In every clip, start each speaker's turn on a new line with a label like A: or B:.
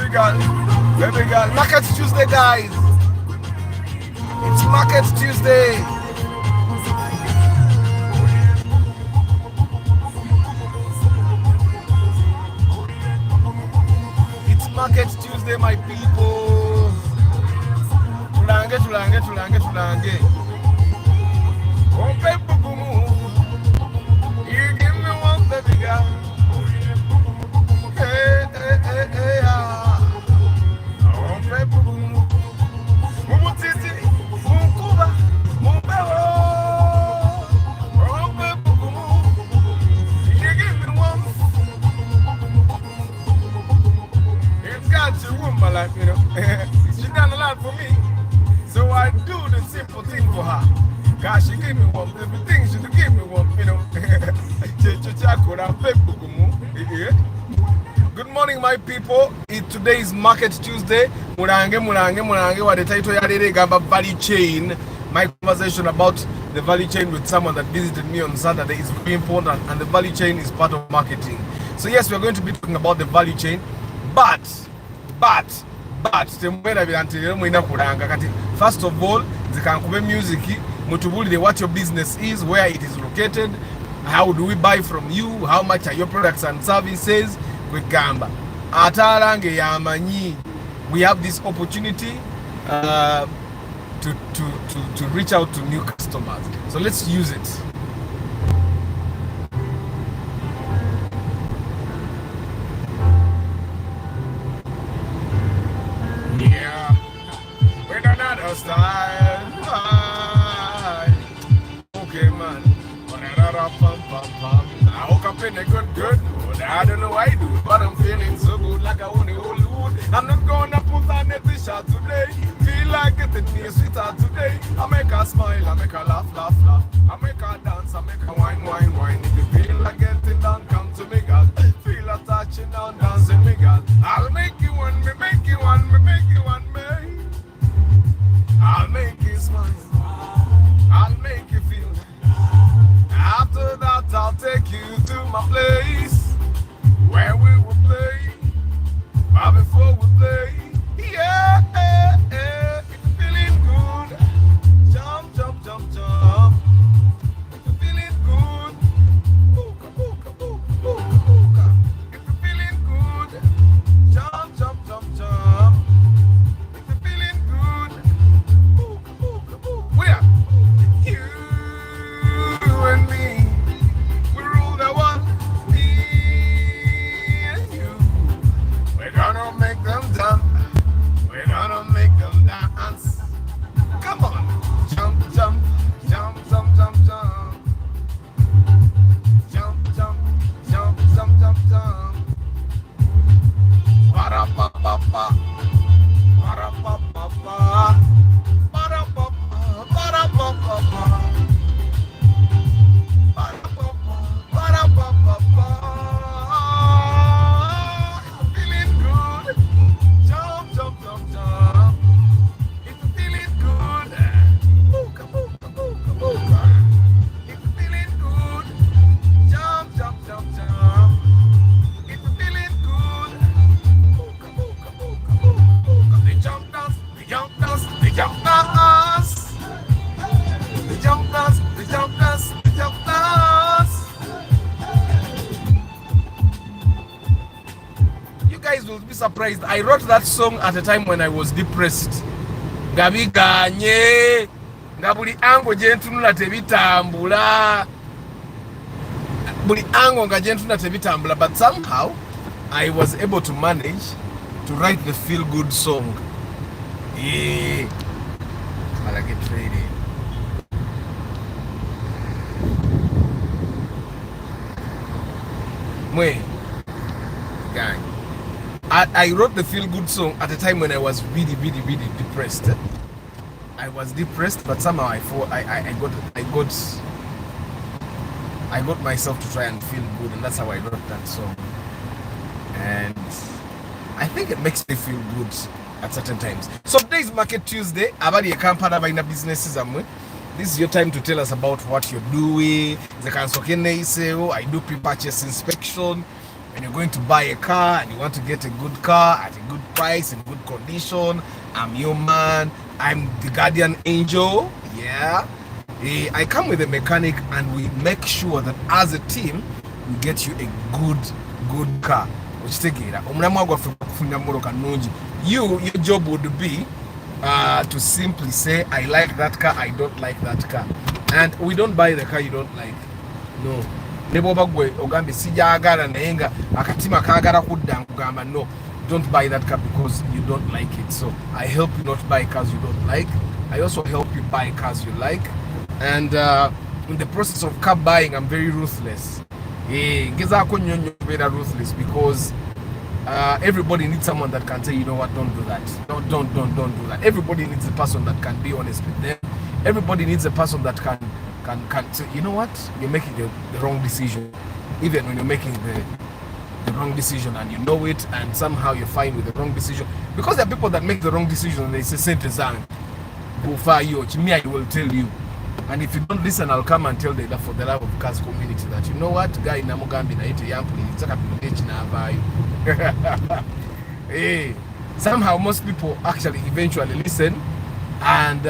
A: Baby girl. Market Tuesday, guys. It's Market Tuesday. It's Market Tuesday, my people. Tulange. Oh, baby, you give me one, baby girl. Hey, oh, baby, Mumutiti, Mukuba, Mumbeho. Oh, baby, you give me one. It's got your room, my life, you know. She done a lot for me. So I do the simple thing for her. Cause she gave me one, everything she give me one, you know. Good morning, my people. Today is Market Tuesday. Murange, what the title yadere gamba value chain. My conversation about the value chain with someone that visited me on Saturday is very important, and the value chain is part of marketing. So yes, we are going to be talking about the value chain, but first of all, the music, mutubulire what your business is, where it is located, how do we buy from you, how much are your products and services. Kwegamba atalange yamanyi, we have this opportunity to reach out to new customers, so let's use it. Yeah, with another style. Okay, man. I woke up in a good. I don't know why I do, but I'm feeling so good, like I want to hold. I'm not gonna put on a t-shirt today. Feel like getting me a sweetheart today. I make her smile, I make her laugh. I make her dance, I make her wine. If you feel like getting down, come to me, girl. Feel like touching down, dancing me, girl. I'll make you one, me. I'll make you smile. I'll make you feel. After that, I'll take you to my place where we will play, but before we play, yeah, if you're feeling good, jump. If you're feeling good, booka. If you're feeling good, jump. If you're feeling good, booka. We are you and me. We rule the world. We're gonna make them jump. We're gonna make them dance. Come on. Jump. Ba-da-ba-ba-ba. Ba-da-ba-ba-ba. Ba-da-ba-ba-ba. Surprised. I wrote that song at a time when I was depressed. Gabiganye ngabuli ango jentunula tebitambula. Buli ango nga jentunula tebitambula, but somehow I was able to manage to write the feel good song. Yeah. I'll get ready. Mwe. Gang. I wrote the feel-good song at a time when I was really depressed. I was depressed, but somehow I got myself to try and feel good, and that's how I wrote that song. And I think it makes me feel good at certain times. So today is Market Tuesday. Abadi Kampala by businesses. This is your time to tell us about what you're doing. I do pre-purchase inspection. and you're going to buy a car and you want to get a good car at a good price in good condition, I'm your man. I'm the guardian angel. Yeah. I come with a mechanic and we make sure that as a team we get you a good car. Your job would be to simply say, I like that car, I don't like that car. And we don't buy the car you don't like. No. No, don't buy that car because you don't like it. So I help you not buy cars you don't like. I also help you buy cars you like. And in the process of car buying, I'm very ruthless. Ruthless because everybody needs someone that can say, you know what, don't do that. Don't do that. Everybody needs a person that can be honest with them. Everybody needs a person that can say, you know what, you're making the wrong decision. Even when you're making the wrong decision and you know it, and somehow you're fine with the wrong decision. Because there are people that make the wrong decision and they say, same design. Go far you, me, I will tell you. And if you don't listen, I'll come and tell the for the love of cars community that, you know what, guy in Namugambi na ito yampuli nitaka kumechi na abayo. Hey, somehow most people actually eventually listen, and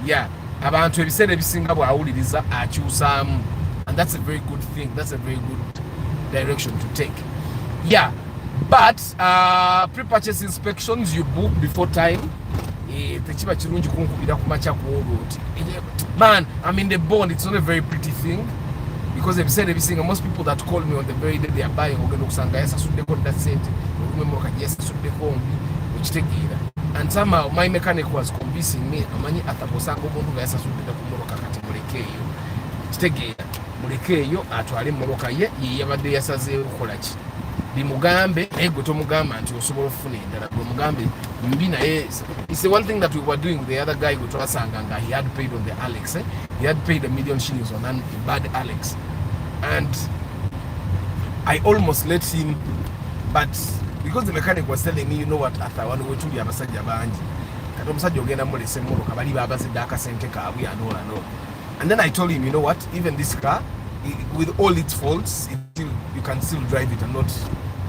A: yeah, abantu ebiseera ebisinga bw'awuliriza akyusaamu, and that's a very good thing. That's a very good direction to take. Yeah, but pre-purchase inspections you book before time. Man, I'm in the bond. It's not a very pretty thing because they've said everything. Most people that call me on the very day they are buying, and somehow my mechanic was convincing me. Bimugambe ego tomugamba nti osobola ofuna endala mugambe mbina it's the one thing that we were doing. The other guy go to Asanganga, he had paid on the Alex, he had paid $1 million on a bad Alex, and I almost let him, but because the mechanic was telling me, you know what, after one way to the abasajja banji kati omusajja ogenda mulese mmotoka bali babazidde akasente kaabwe and all, and then I told him, you know what, even this car with all its faults, you can still drive it and not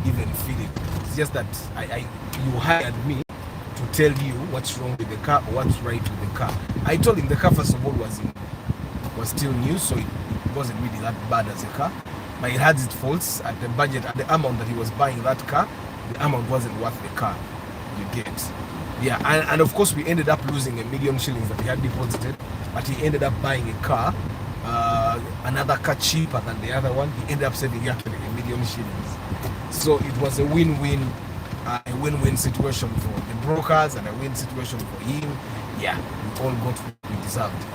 A: even feel it. It's just that you hired me to tell you what's wrong with the car or what's right with the car. I told him the car, first of all, was still new, so it wasn't really that bad as a car, but it had its faults. At the budget, at the amount that he was buying that car, the amount wasn't worth the car. You get? Yeah, and of course we ended up losing $1 million that he had deposited, but he ended up buying a car, another car cheaper than the other one. He ended up saving actually $1 million. So it was a win-win situation for the brokers and a win situation for him. Yeah, we all got what we deserved.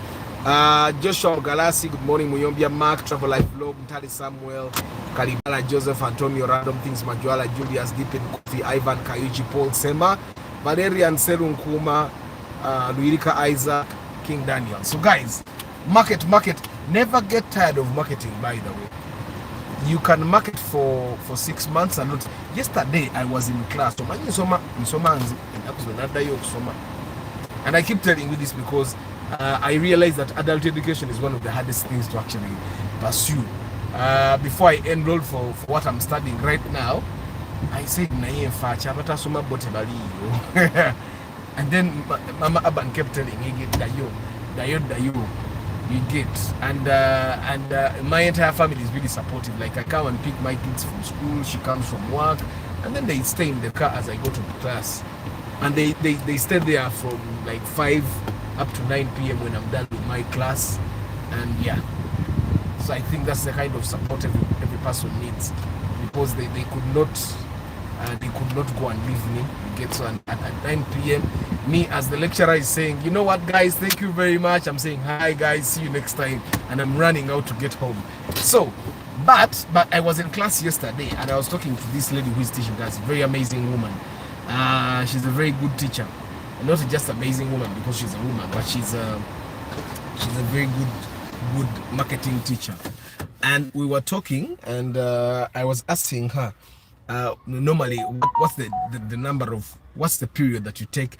A: Joshua Galasi, good morning. Muyombia Mark, Travel Life Vlog, Ntali Samuel, Kalibala Joseph, Antonio Random Things, Majuala, Julius, Deepin, Kofi, Ivan, Kayuchi, Paul Sema, Valerian Serun Kuma, Luirika Isaac, King Daniel. So guys, market. Never get tired of marketing, by the way. You can market for 6 months and not. Yesterday I was in class, and I keep telling you this because I realize that adult education is one of the hardest things to actually pursue. Before I enrolled for what I'm studying right now, I said, and then Mama Aban kept telling me, Dayo. You get, and my entire family is really supportive. Like, I come and pick my kids from school, she comes from work, and then they stay in the car as I go to the class, and they stay there from like 5 up to 9 p.m. when I'm done with my class. And yeah, so I think that's the kind of support every person needs, because they could not go and leave me. You get, so at 9 p.m. me as the lecturer is saying, you know what guys, thank you very much, I'm saying hi guys, see you next time, and I'm running out to get home. So but I was in class yesterday and I was talking to this lady who is teaching us, a very amazing woman. She's a very good teacher, and not just amazing woman because she's a woman, but she's a very good marketing teacher. And we were talking, and I was asking her, normally what's the number of, what's the period that you take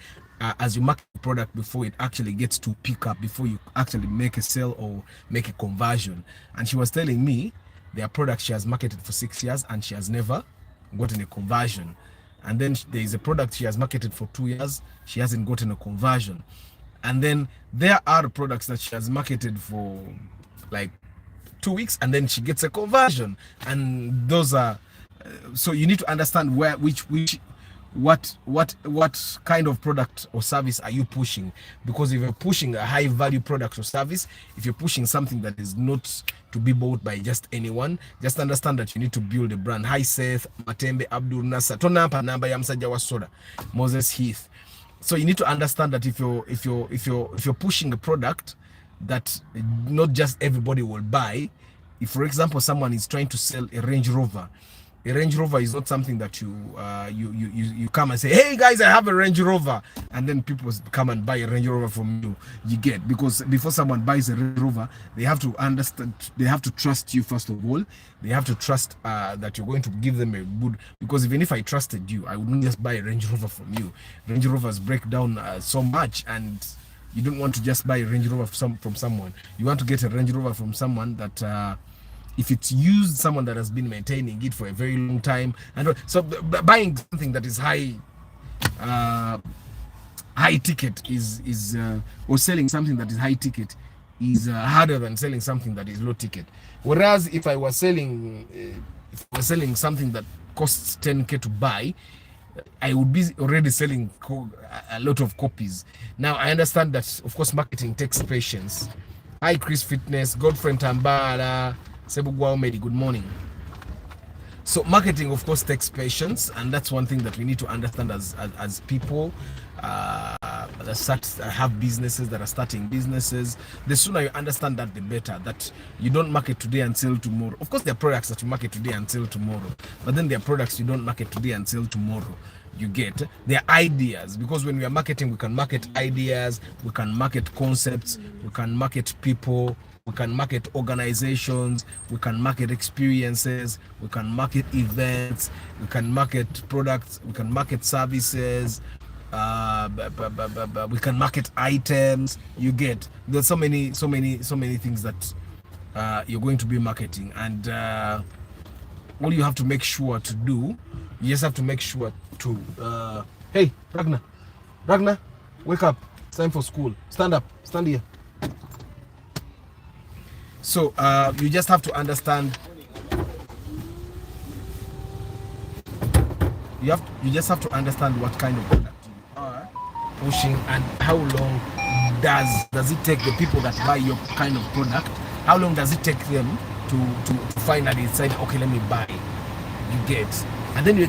A: as you market the product before it actually gets to pick up, before you actually make a sale or make a conversion. And she was telling me there are products she has marketed for 6 years and she has never gotten a conversion. And then there is a product she has marketed for 2 years, she hasn't gotten a conversion. And then there are products that she has marketed for like 2 weeks and then she gets a conversion. And those are so you need to understand where what kind of product or service are you pushing. Because if you're pushing a high value product or service, if you're pushing something that is not to be bought by just anyone, just understand that you need to build a brand. Hi Seth Matembe Abdul Nasser tonampa namba ya msajja wa soda Moses Heath. So you need to understand that if you're pushing a product that not just everybody will buy. If for example someone is trying to sell a Range Rover is not something that you come and say, hey guys, I have a Range Rover, and then people come and buy a Range Rover from you. You get, because before someone buys a Range Rover, they have to understand, they have to trust you first of all. They have to trust that you're going to give them a good, because even if I trusted you, I wouldn't just buy a Range Rover from you. Range Rovers break down so much, and you don't want to just buy a Range Rover from someone. You want to get a Range Rover from someone that if it's used, someone that has been maintaining it for a very long time. And so buying something that is high ticket is or selling something that is high ticket is harder than selling something that is low ticket. Whereas if I was selling something that costs 10k to buy, I would be already selling a lot of copies. Now I understand that of course marketing takes patience. Hi Chris Fitness, Godfriend Tambala, Sebugwa Omedi, good morning. So marketing of course takes patience, and that's one thing that we need to understand as people that have businesses, that are starting businesses. The sooner you understand that, the better. That you don't market today and sell tomorrow. Of course there are products that you market today and sell tomorrow, but then there are products you don't market today and sell tomorrow. You get, their ideas, because when we are marketing, we can market ideas, we can market concepts, we can market people, we can market organizations, we can market experiences, we can market events, we can market products, we can market services, we can market items. You get, there's so many things that you're going to be marketing, and all you have to make sure to do, you just have to make sure to hey Ragnar, wake up, it's time for school, stand up, stand here. So you just have to understand, you just have to understand what kind of product you are pushing, and how long does it take the people that buy your kind of product, how long does it take them to finally decide, okay, let me buy. You get, and then you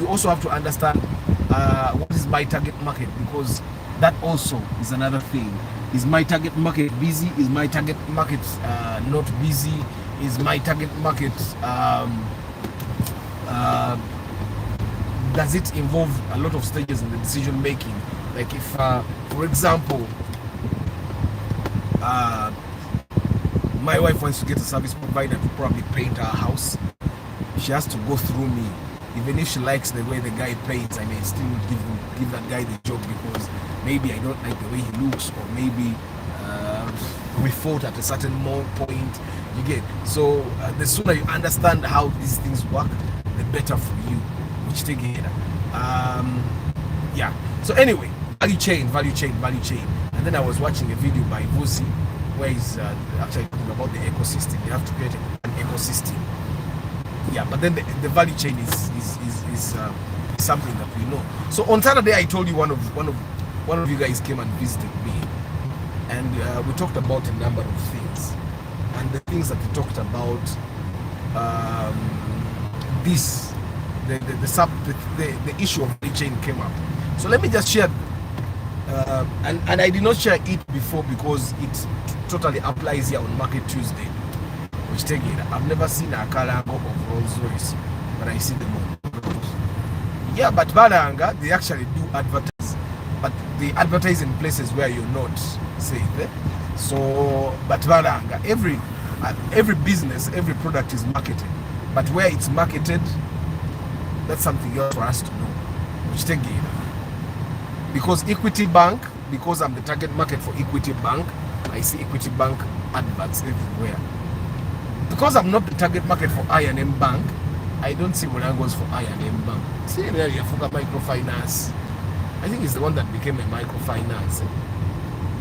A: also have to understand what is my target market, because that also is another thing. Is my target market busy? Is my target market not busy? Is my target market does it involve a lot of stages in the decision making? Like if for example my wife wants to get a service provider to probably paint her house, she has to go through me. Even if she likes the way the guy paints, I may still give that guy the job, because maybe I don't like the way he looks, or maybe we fought at a certain point. You get, so the sooner you understand how these things work, the better for you. Which together, yeah. So anyway, value chain. And then I was watching a video by Vusi, where he's actually talking about the ecosystem. You have to create an ecosystem. Yeah, but then the value chain is something that we know. So on Saturday, I told you one of you guys came and visited me, and we talked about a number of things. And the things that we talked about, the issue of value chain came up. So let me just share, and I did not share it before because it totally applies here on Market Tuesday. Which take it, I've never seen a cargo of Rolls Royce, but I see them on. Yeah, but Balanga, they actually do advertise, but they advertise in places where you're not safe. So, but Balanga, every business, every product is marketed, but where it's marketed, that's something else for us to know. Which take it, because Equity Bank, because I'm the target market for Equity Bank, I see Equity Bank adverts everywhere. because I'm not the target market for I&M Bank, I don't see Mulangos for I&M Bank. See, there you have microfinance. I think it's the one that became a microfinance.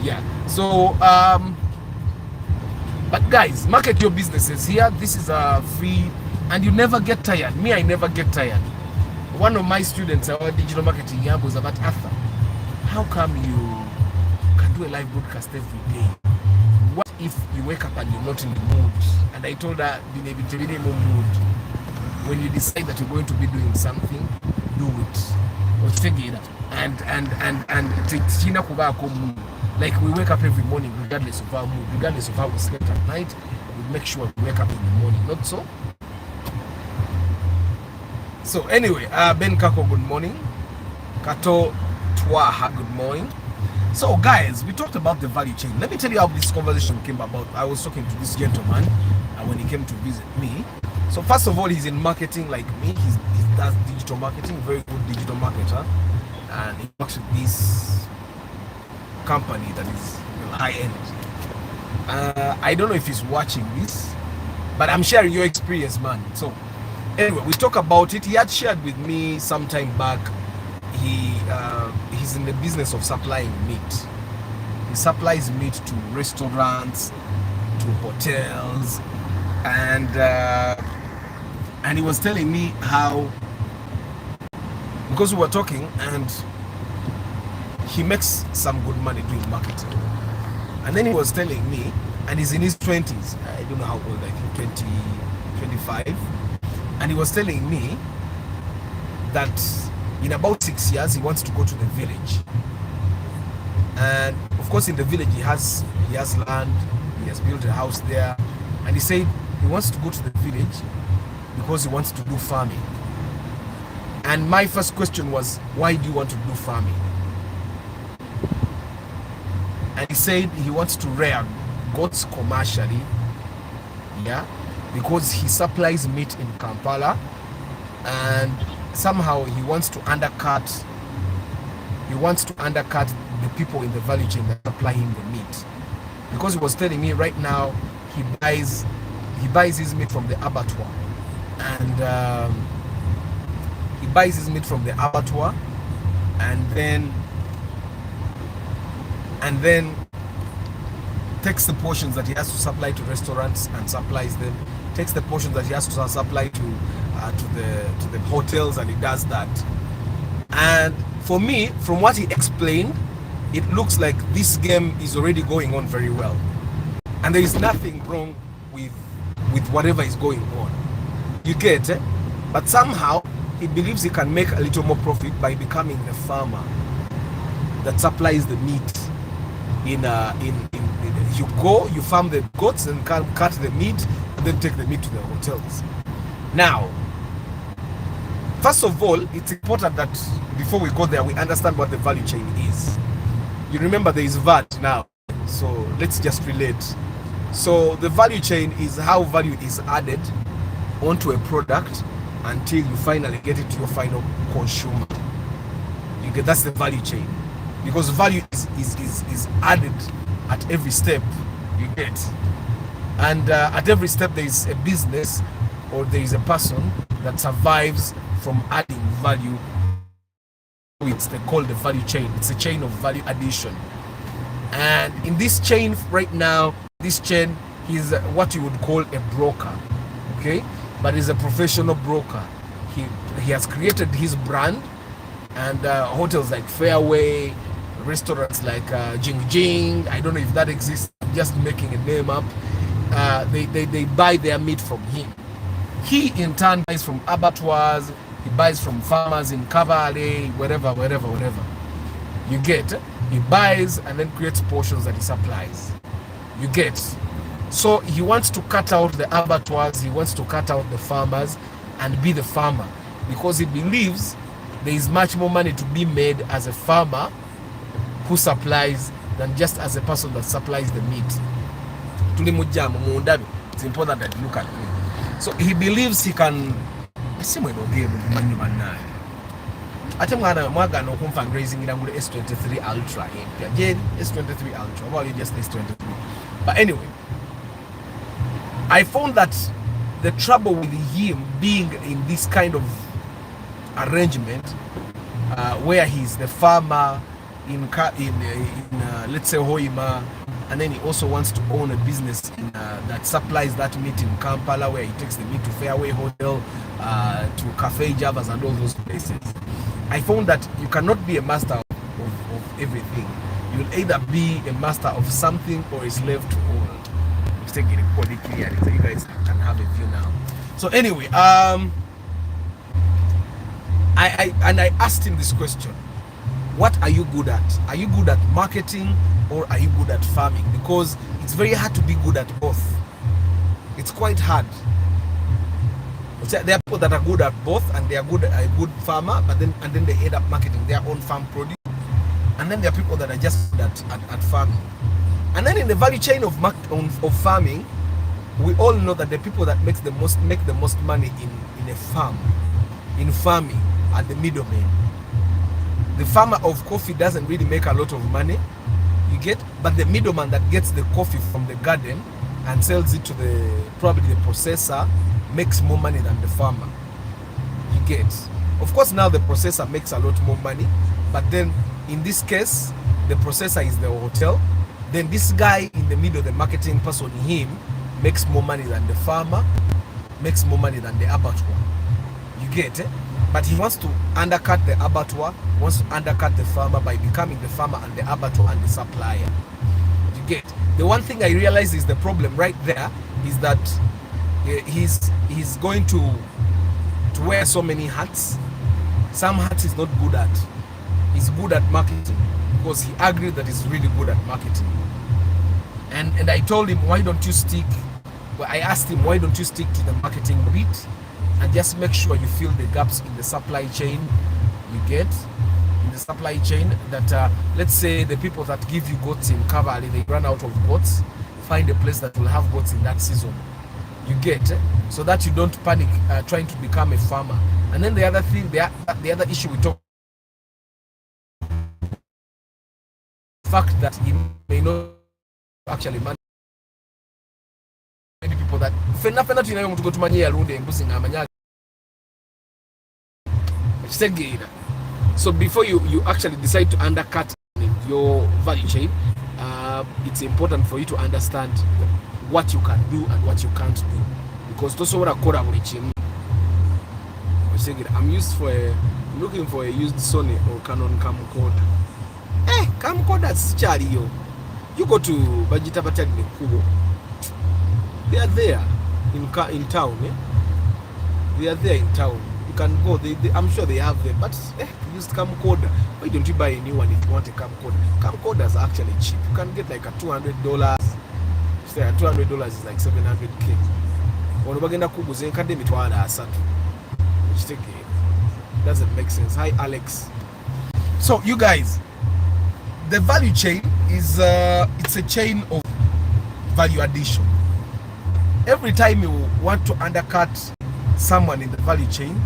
A: Yeah. So, but guys, market your businesses here. This is a free, and you never get tired. Me, I never get tired. One of my students, our digital marketing here, was about Arthur. How come you can do a live broadcast every day? What if you wake up and you're not in the mood? And I told her, be in a mood. When you decide that you're going to be doing something, do it. Or figure it out. Like we wake up every morning, regardless of our mood, regardless of how we slept at night, we make sure we wake up in the morning. Not so? So anyway, Ben Kako, good morning. Kato Twaha, good morning. So guys, we talked about the value chain. Let me tell you how this conversation came about. I was talking to this gentleman when he came to visit me. So first of all, he's in marketing like me. He does digital marketing, very good digital marketer. And he works with this company that is high end. I don't know if he's watching this, but I'm sharing your experience, man. So anyway, we talk about it. He had shared with me some time back. He's in the business of supplying meat. He supplies meat to restaurants, to hotels, and he was telling me how, because we were talking, and he makes some good money doing marketing. And then he was telling me, and he's in his 20s, I don't know how old, I think 20, 25, and he was telling me that in about 6 years, he wants to go to the village. And of course, in the village, he has land, he has built a house there. And he said he wants to go to the village because he wants to do farming. And my first question was, why do you want to do farming? And he said he wants to rear goats commercially, yeah, because he supplies meat in Kampala, and somehow he wants to undercut the people in the value chain that supply him the meat. Because he was telling me right now he buys his meat from the abattoir, and he buys his meat from the abattoir, and then takes the portions that he has to supply to restaurants and supplies them, takes the portions that he has to supply to the hotels, and he does that. And for me, from what he explained, it looks like this game is already going on very well, and there is nothing wrong with whatever is going on. You get it? But somehow he believes he can make a little more profit by becoming the farmer that supplies the meat. You farm the goats and cut the meat, and then take the meat to the hotels. Now, first of all, it's important that before we go there, we understand what the value chain is. You remember there is VAT now, so let's just relate. So the value chain is how value is added onto a product until you finally get it to your final consumer. You get, that's the value chain, because value is added at every step. You get, and at every step there is a business or there is a person that survives from adding value. It's called the value chain. It's a chain of value addition, and in this chain right now, this chain is what you would call a broker, okay? But he's a professional broker. He has created his brand, and hotels like Fairway, restaurants like Jing Jing, I don't know if that exists, I'm just making a name up, they buy their meat from him. He in turn buys from abattoirs, he buys from farmers in Kavale, wherever. You get, he buys and then creates portions that he supplies. You get. So he wants to cut out the abattoirs, he wants to cut out the farmers and be the farmer, because he believes there is much more money to be made as a farmer who supplies than just as a person that supplies the meat. It's important that you look at me. So he believes he can. Ate mwana no fundraising in S23 Ultra. S23 Ultra. Well, just S23. But anyway,
B: I found that the trouble with him being in this kind of arrangement, where he's the farmer in let's say Hoima, and then he also wants to own a business in, that supplies that meat in Kampala, where he takes the meat to Fairway Hotel, to Cafe Javas and all those places. I found that you cannot be a master of everything. You'll either be a master of something or a slave to all. I'm taking it pretty clearly so you guys can have a view now. So anyway, I asked him this question: what are you good at? Are you good at marketing or are you good at farming? Because it's very hard to be good at both. It's quite hard. There are people that are good at both, and they are a good farmer, but then they end up marketing their own farm produce. And then there are people that are just good at farming. And then in the value chain of farming, we all know that the people that make the most money in a farm, in farming, are the middlemen. The farmer of coffee doesn't really make a lot of money, you get, but the middleman that gets the coffee from the garden and sells it to probably the processor makes more money than the farmer, you get. Of course, now the processor makes a lot more money, but then in this case, the processor is the hotel. Then this guy in the middle, the marketing person, him, makes more money than the farmer, makes more money than the abattoir, you get it. But he wants to undercut the abattoir, wants to undercut the farmer by becoming the farmer and the abattoir and the supplier. You get. The one thing I realize is the problem right there is that he's going to wear so many hats. Some hats he's not good at. He's good at marketing because he agreed that he's really good at marketing. And I told him, why don't you stick? Well, I asked him, why don't you stick to the marketing bit? And just make sure you fill the gaps in the supply chain, you get, in the supply chain that, let's say the people that give you goats in Cavalry, they run out of goats, find a place that will have goats in that season, you get, so that you don't panic trying to become a farmer. And then the other thing, the other issue we talk, the fact that he may not actually manage people that so before you actually decide to undercut your value chain, it's important for you to understand what you can do and what you can't do, because those are I'm looking for a used Sony or Canon camcorder. Camcorders Charlie, you go to Bajita Batani Kubo. They are there in town. They are there in town. You can go. I'm sure they have them. But used camcorder. Why don't you buy a new one if you want a camcorder? Camcorders are actually cheap. You can get like a $200. Say $200 is like $700K. When you bagenda kubo zenkade mitwala asatu. Which take it doesn't make sense. Hi Alex. So you guys, the value chain is it's a chain of value addition. Every time you want to undercut someone in the value chain,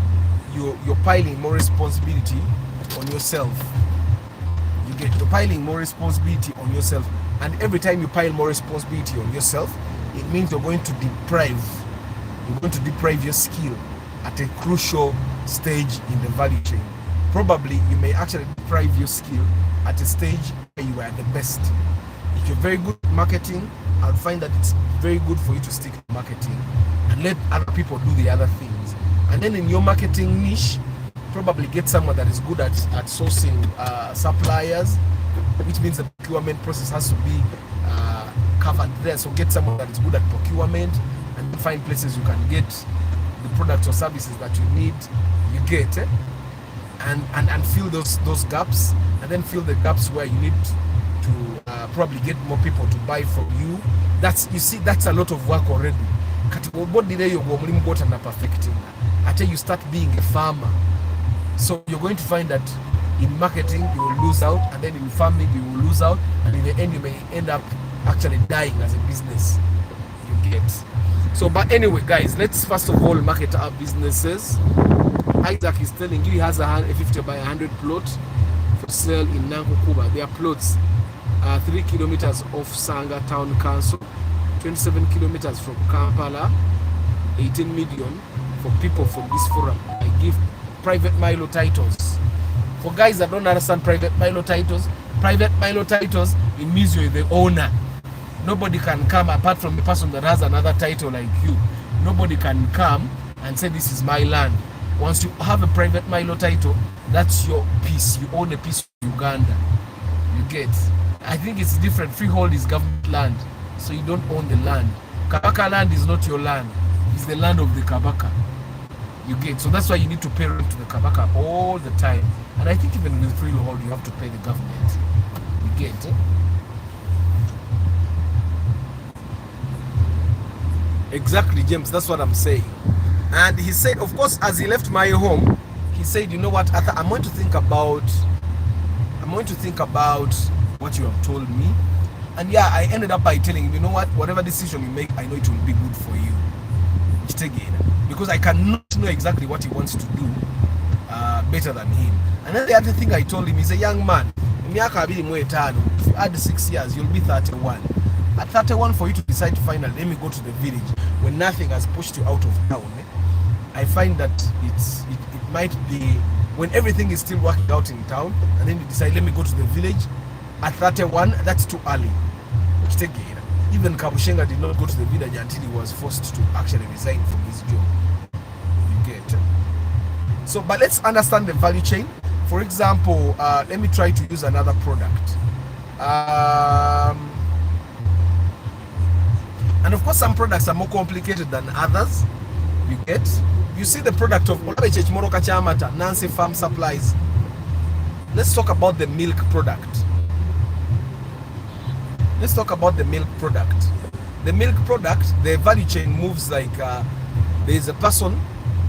B: you're piling more responsibility on yourself. You're piling more responsibility on yourself, and every time you pile more responsibility on yourself, it means you're going to deprive your skill at a crucial stage in the value chain. Probably you may actually deprive your skill at a stage where you are the best. If you're very good at marketing, I would find that it's very good for you to stick to marketing and let other people do the other things. And then in your marketing niche, probably get someone that is good at sourcing suppliers, which means the procurement process has to be covered there. So get someone that is good at procurement and find places you can get the products or services that you need, you get, and fill those gaps, and then fill the gaps where you need to probably get more people to buy from you. That's a lot of work already. Until you start being a farmer, so you're going to find that in marketing you will lose out, and then in farming you will lose out, and in the end you may end up actually dying as a business, you get. So but anyway guys, let's first of all market our businesses. Isaac is telling you he has a 50 by 100 plot for sale in Nankukuba. Their plots are 3 kilometers off Sanga Town Council, 27 kilometers from Kampala, 18 million for people from this forum. I give private Milo titles. For guys that don't understand private Milo titles, it means you're the owner. Nobody can come apart from the person that has another title like you. Nobody can come and say this is my land. Once you have a private Milo title, that's your piece. You own a piece of Uganda. You get? I think it's different. Freehold is government land, so you don't own the land. Kabaka land is not your land. It's the land of the Kabaka. You get? So that's why you need to pay rent to the Kabaka all the time. And I think even with freehold, you have to pay the government. You get? Exactly, James. That's what I'm saying. And he said, of course, as he left my home, he said, you know what, Arthur, I'm going to think about what you have told me. And yeah, I ended up by telling him, you know what, whatever decision you make, I know it will be good for you. Because I cannot know exactly what he wants to do better than him. And then the other thing I told him, he's a young man. If you add 6 years, you'll be 31. At 31, for you to decide to finally, let me go to the village when nothing has pushed you out of town. I find that it might be when everything is still working out in town, and then you decide, let me go to the village. At 31, that's too early. Even Kabushenga did not go to the village until he was forced to actually resign from his job. You get? So, but let's understand the value chain. For example, let me try to use another product. And of course, some products are more complicated than others. You get? You see the product of Nancy Farm Supplies. Let's talk about the milk product. Let's talk about the milk product. The milk product, the value chain moves like there is a person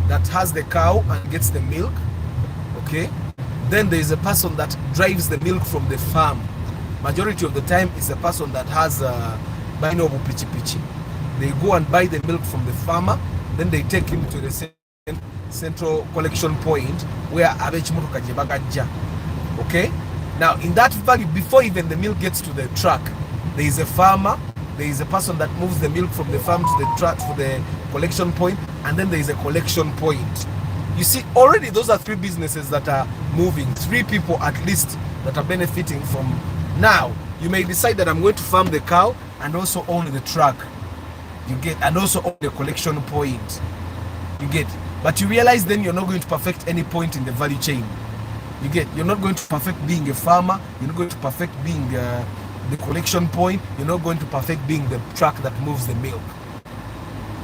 B: that has the cow and gets the milk. Okay? Then there is a person that drives the milk from the farm. Majority of the time is a person that has binobu pichi pichi. They go and buy the milk from the farmer, then they take him to the central collection point where okay? Now in that value, before even the milk gets to the truck, there is a farmer, there is a person that moves the milk from the farm to the truck for the collection point, and then there is a collection point. You see, already those are 3 businesses that are moving, 3 people at least that are benefiting from. Now, you may decide that I'm going to farm the cow and also own the truck. You get? And also own the collection point. You get? But you realize then you're not going to perfect any point in the value chain. You get? You're not going to perfect being a farmer. You're not going to perfect being the collection point. You're not going to perfect being the truck that moves the milk.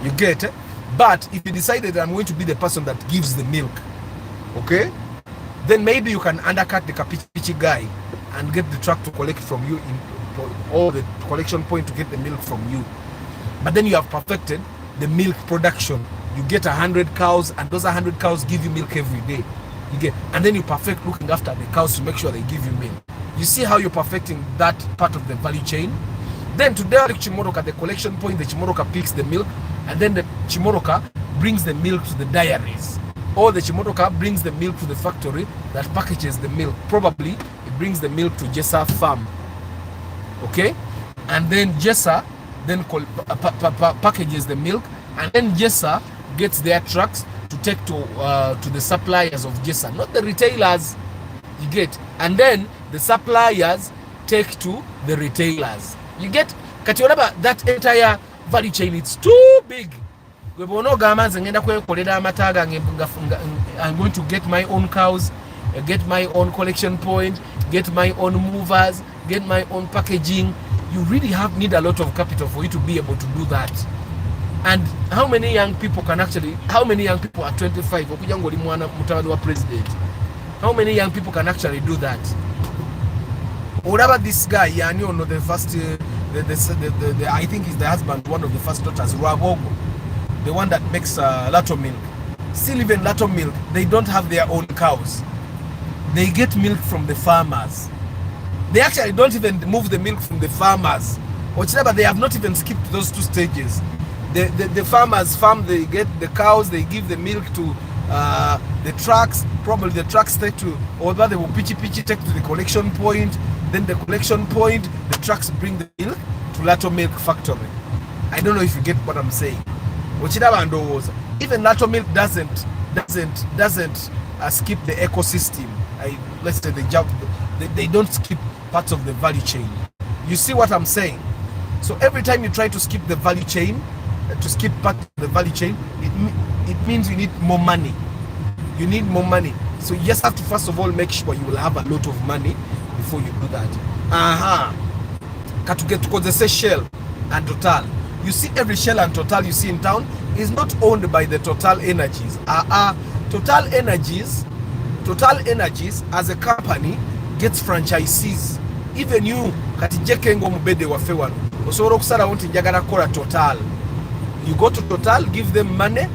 B: You get? But if you decided that I'm going to be the person that gives the milk, okay, then maybe you can undercut the kapichi guy and get the truck to collect from you or the collection point to get the milk from you. But then you have perfected the milk production. You get 100 cows, and those 100 cows give you milk every day. You get, and then you perfect looking after the cows to make sure they give you milk. You see how you're perfecting that part of the value chain? Then to direct Chimoroka, the collection point, the Chimoroka picks the milk, and then the Chimoroka brings the milk to the dairies. Or the Chimoroka brings the milk to the factory that packages the milk. Probably it brings the milk to Jessa farm. Okay? And then Jessa then packages the milk, and then Jessa gets their trucks to take to the suppliers of Jessa, not the retailers. You get? And then the suppliers take to the retailers. You get? Katiolaba, that entire value chain, it's too big. I'm going to get my own cows, get my own collection point, get my own movers, get my own packaging. You really need a lot of capital for you to be able to do that. And how many young people are 25? President. How many young people can actually do that? What about this guy, the first, I think he's the husband, one of the first daughters, Ruagogo, the one that makes Lato milk. Still, even Lato milk, they don't have their own cows. They get milk from the farmers. They actually don't even move the milk from the farmers. But they have not even skipped those 2 stages. The farmers farm, they get the cows, they give the milk to the trucks. Probably the trucks take to, or they will pitchy take to the collection point. Then the collection point, the trucks bring the milk to Lato Milk Factory. I don't know if you get what I'm saying. Even natural milk doesn't skip the ecosystem. Let's say they don't skip parts of the value chain. You see what I'm saying? So every time you try to skip the value chain, to skip part of the value chain, it means you need more money. You need more money. So you just have to first of all make sure you will have a lot of money before you do that. Katuge Shell and Total. You see every Shell and Total you see in town is not owned by the Total Energies. Total Energies as a company gets franchisees. Even you katijekengo mubede wa fewano osoro kusala wonti njagala kola Total. You go to Total, give them money,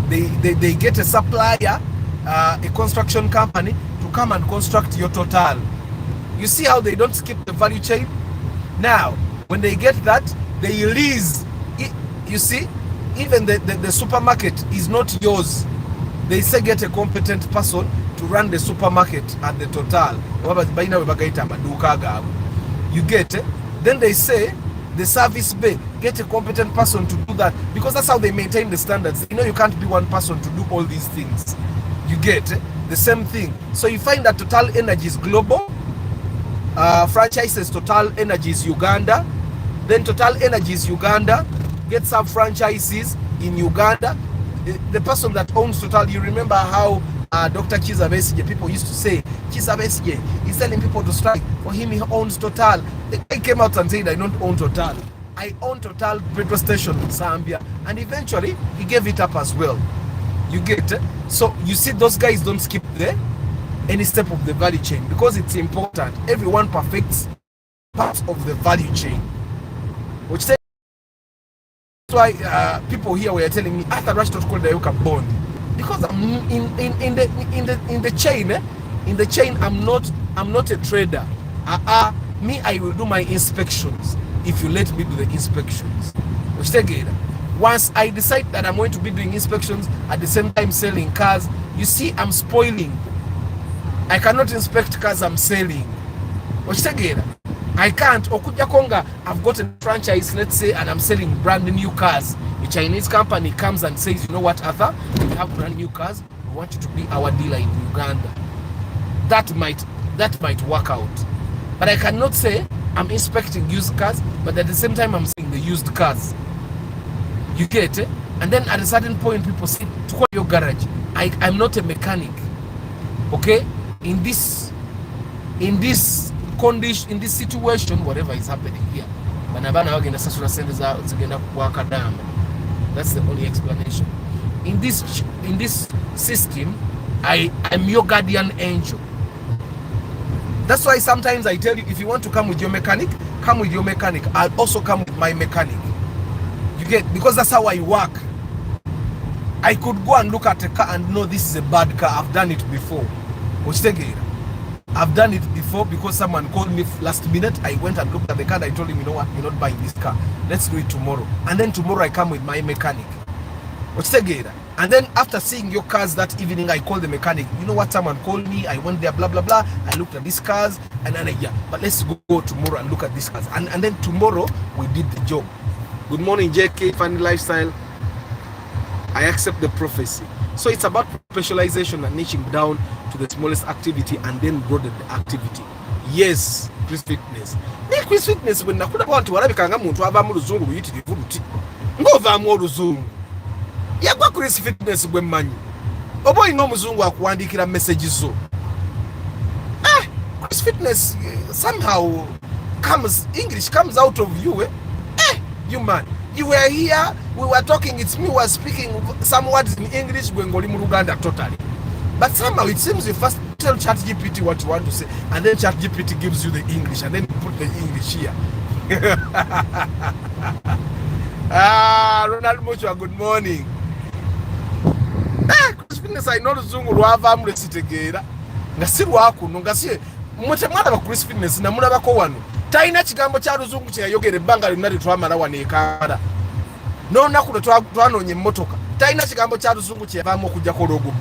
B: they get a supplier, a construction company to come and construct your Total. You see how they don't skip the value chain? Now, when they get that, they release. You see, even the supermarket is not yours. They say get a competent person to run the supermarket at the Total. You get it? Then they say the service bay, get a competent person to do that, because that's how they maintain the standards. You know, you can't be one person to do all these things. You get it? The same thing. So you find that Total Energies Global franchises Total Energies Uganda. Then Total Energies Uganda gets some franchises in Uganda. The person that owns Total, you remember how Dr. Kizza Besigye, people used to say, Kizza Besigye is telling people to strike. For him, he owns Total. The guy came out and said, I don't own Total. I own Total petrol station in Zambia. And eventually, he gave it up as well. You get it? So you see, those guys don't skip any step of the value chain, because it's important. Everyone perfects parts of the value chain. Which says, that's why people here were telling me, after Rush to call the Yuka bond, because I'm in the chain. In the chain, I'm not a trader. Me, I will do my inspections if you let me do the inspections. Which again, once I decide that I'm going to be doing inspections at the same time selling cars, you see, I'm spoiling. I cannot inspect cars I'm selling. Which again, I can't. Okuja Konga, I've got a franchise, let's say, and I'm selling brand new cars. A Chinese company comes and says, you know what, Arthur, we have brand new cars. We want you to be our dealer in Uganda. That might work out. But I cannot say I'm inspecting used cars, but at the same time I'm selling the used cars. You get it? And then at a certain point, people say, to call your garage. I'm not a mechanic. Okay? In this condition, in this situation, whatever is happening here, that's the only explanation. In this system, I'm your guardian angel. That's why sometimes I tell you, if you want to come with your mechanic, come with your mechanic. I'll also come with my mechanic. You get? Because that's how I work. I could go and look at a car and know this is a bad car. I've done it before. I've done it before because someone called me last minute. I went and looked at the car and I told him, you know what, you're not buying this car. Let's do it tomorrow. And then tomorrow I come with my mechanic. And then after seeing your cars that evening, I called the mechanic. You know what, someone called me. I went there, blah, blah, blah. I looked at these cars and then but let's go tomorrow and look at these cars. And then tomorrow we did the job. Good morning, JK, Funny Lifestyle. I accept the prophecy. So it's about specialization and niching down to the smallest activity and then broaden the activity. Yes, Chris Fitness. Chris Fitness, when nakuda wantu warabikanga muntu avamu luzungu buyitirivu luti. Ngovamu oluzungu. Yagwa Chris Fitness gwe mmanyi. Obo ino muzungu akuwandikira messages zo. Chris Fitness somehow English comes out of you. You man. You were here, we were talking, it's me who was speaking some words in English, Gwengoli Muruganda totally. But somehow it seems you first tell ChatGPT what you want to say, and then ChatGPT gives you the English, and then you put the English here. Ronald Mochwa, good morning. Chris Fitness, I know the Zungu Rwava Muresitegera. Ngasiru Akuno, Ngasi, Mutamada Chris Fitness, Namuna Bakowano. Taina chigambo cha ruzungu cha yogere banga linali twamara wanekara no nakuno twanonye motoka taina chigambo cha ruzungu cha vamo kujja kologo bu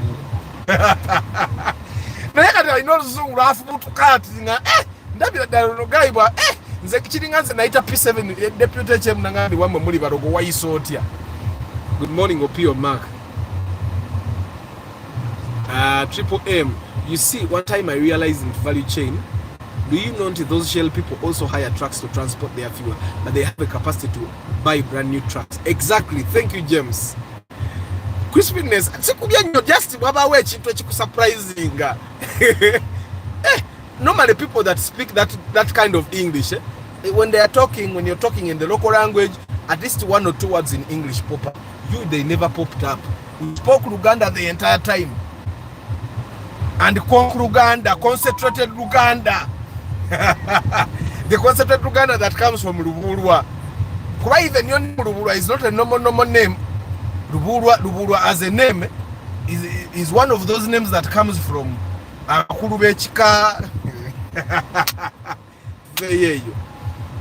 B: naye kati ino ruzungu rafu mutu kati nga ndabira dalo gaibwa nze kichiringa nze naita P7 deputy chem nangandi wamwe muri barogo wayisotia. Good morning Opio Mark. Triple M, you see, one time I realized in value chain, do you know those Shell people also hire trucks to transport their fuel, but they have a capacity to buy brand new trucks? Exactly. Thank you, James. Crispiness. Just surprising. Normally, people that speak that kind of English, when they are talking, when you're talking in the local language, at least one or two words in English pop up. They never popped up. We spoke Uganda the entire time. And Uganda, concentrated Uganda. The concentrated Uganda that comes from Rubulwa. Why even your name Rubulwa is not a normal name. Rubulwa as a name is one of those names that comes from Akurubechika.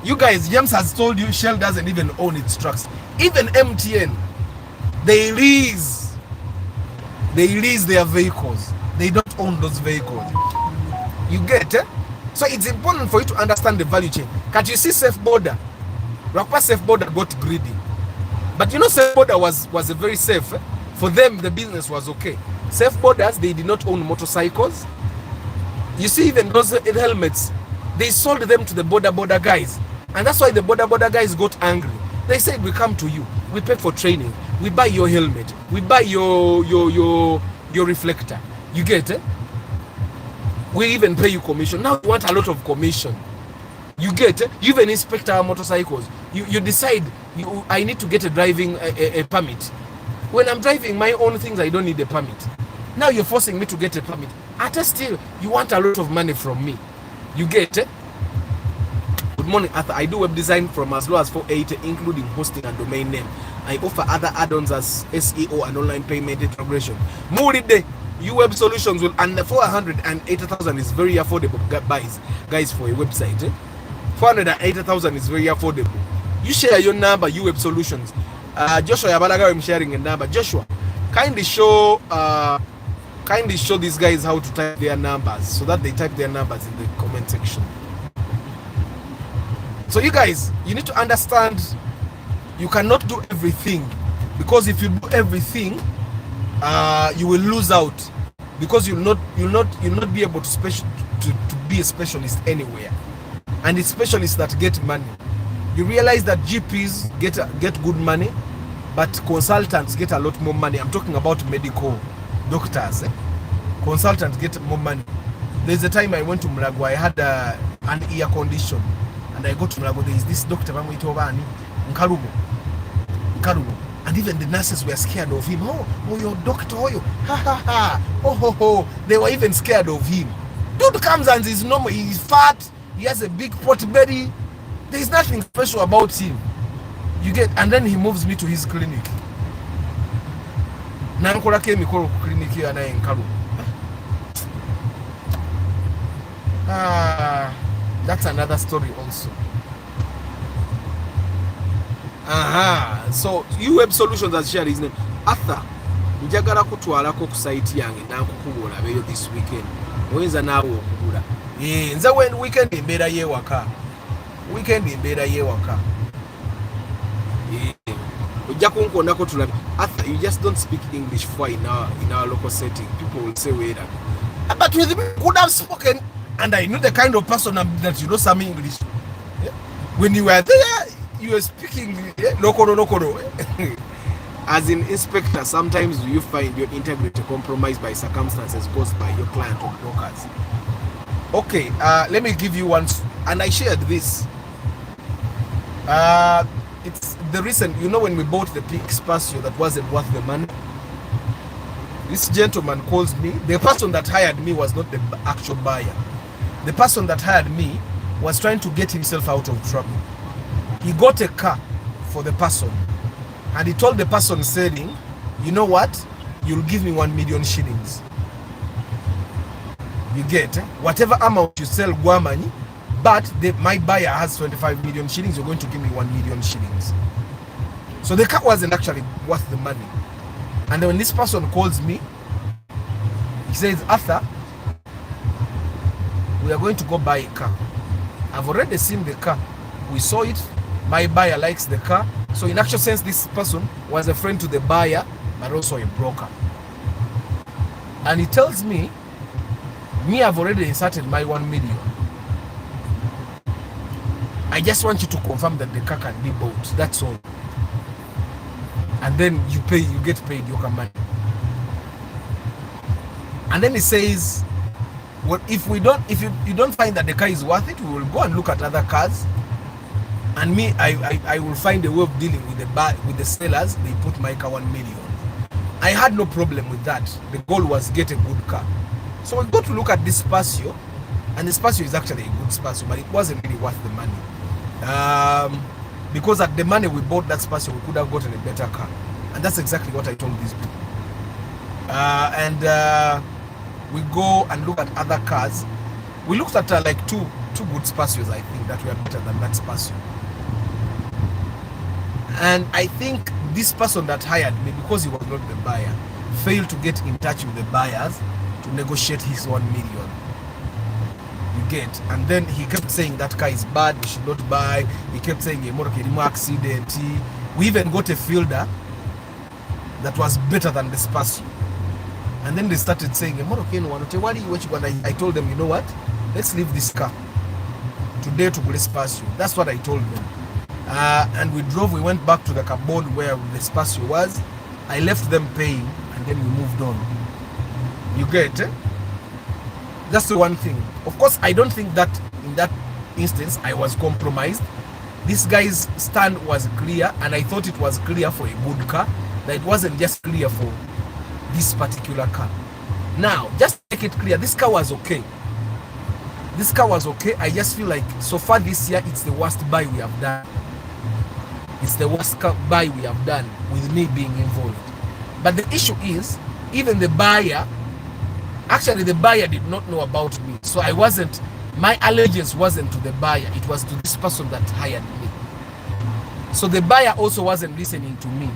B: You guys, James has told you Shell doesn't even own its trucks. Even MTN, they lease their vehicles. They don't own those vehicles. You get it? So it's important for you to understand the value chain. Can't you see Safe Border? Rakpa Safe Border got greedy. But you know Safe Border was a very safe. For them, the business was okay. Safe Borders, they did not own motorcycles. You see, even those helmets, they sold them to the border guys. And that's why the border guys got angry. They said, we come to you. We pay for training. We buy your helmet. We buy your reflector. You get it? We even pay you commission. Now you want a lot of commission. You get it? You even inspect our motorcycles. You decide, I need to get a driving a permit. When I'm driving my own things, I don't need a permit. Now you're forcing me to get a permit. At a still, you want a lot of money from me. You get it? Good morning, Arthur. I do web design from as low as 480, including hosting and domain name. I offer other add-ons as SEO and online payment integration. Muride, web solutions will, and 480,000 is very affordable, guys, for a website. 480,000 is very affordable. You share your number, web solutions. Joshua Yabalaga, I'm sharing a number. Joshua, kindly show these guys how to type their numbers so that they type their numbers in the comment section. So you guys, you need to understand you cannot do everything, because if you do everything, you will lose out, because you'll not be able to be a specialist anywhere. And it's specialists that get money. You realize that GPs get good money, but consultants get a lot more money. I'm talking about medical doctors. Consultants get more money. There's a time I went to Mulago. I had an ear condition, and I go to Mulago. There is this doctor, Nkarubo. And even the nurses were scared of him. Oh, your doctor, ha ha ha. Oh. They were even scared of him. Dude comes and he's normal. He's fat. He has a big pot belly. There's nothing special about him. You get, and then he moves me to his clinic. Nankola came to clinic here and I in Kalu. That's another story also. So web solutions as shared his name. Arthur, njagala kutwalako ku site yange nankukubula beyo this weekend. Oyinza naawe okugula. Nze when weekend embeera y'ewaka. Ojja kunkonako tulabe. Arthur, you just don't speak English for in our local setting. People will say wait. But with me could have spoken, and I knew the kind of person that you know some English. Yeah. When you were there, you were speaking local. As an inspector, sometimes you find your integrity compromised by circumstances caused by your client or brokers. Okay, let me give you one, and I shared this. It's the recent, when we bought the Pink Spatio that wasn't worth the money. This gentleman calls me. The person that hired me was not the actual buyer. The person that hired me was trying to get himself out of trouble. He got a car for the person, and he told the person selling, you know what, you'll give me 1 million shillings. You get whatever amount you sell Guamani, but my buyer has 25 million shillings, you're going to give me 1 million shillings. So the car wasn't actually worth the money. And then when this person calls me, he says, Arthur, we are going to go buy a car. I've already seen the car. We saw it. My buyer likes the car. So in actual sense, this person was a friend to the buyer, but also a broker. And he tells me, I've already inserted my 1 million. I just want you to confirm that the car can be bought. That's all. And then you get paid your money. And then he says, well, if you don't find that the car is worth it, we will go and look at other cars. And me, I will find a way of dealing with the sellers. They put my car 1 million. I had no problem with that. The goal was get a good car. So we go to look at this Spacio, and the Spacio is actually a good Spacio, but it wasn't really worth the money. Because at the money we bought that Spacio, we could have gotten a better car. And that's exactly what I told these people. We go and look at other cars. We looked at like two good Spacios, I think, that were better than that Spacio. And I think this person that hired me, because he was not the buyer, failed to get in touch with the buyers to negotiate his 1 million. You get? And then he kept saying that car is bad, we should not buy. He kept saying a more accident. We even got a fielder that was better than the Spacio. And then they started saying, I told them, you know what? Let's leave this car today to the Spacio. That's what I told them. And we went back to the cupboard where the Spacio was. I left them paying, and then we moved on. You get it? That's the one thing. Of course, I don't think that in that instance I was compromised. This guy's stand was clear, and I thought it was clear for a good car. That it wasn't just clear for this particular car. Now, just to make it clear, this car was okay. This car was okay. I just feel like so far this year, it's the worst buy we have done. It's the worst buy we have done with me being involved. But the issue is, even the buyer, actually the buyer did not know about me. So my allegiance wasn't to the buyer. It was to this person that hired me. So the buyer also wasn't listening to me.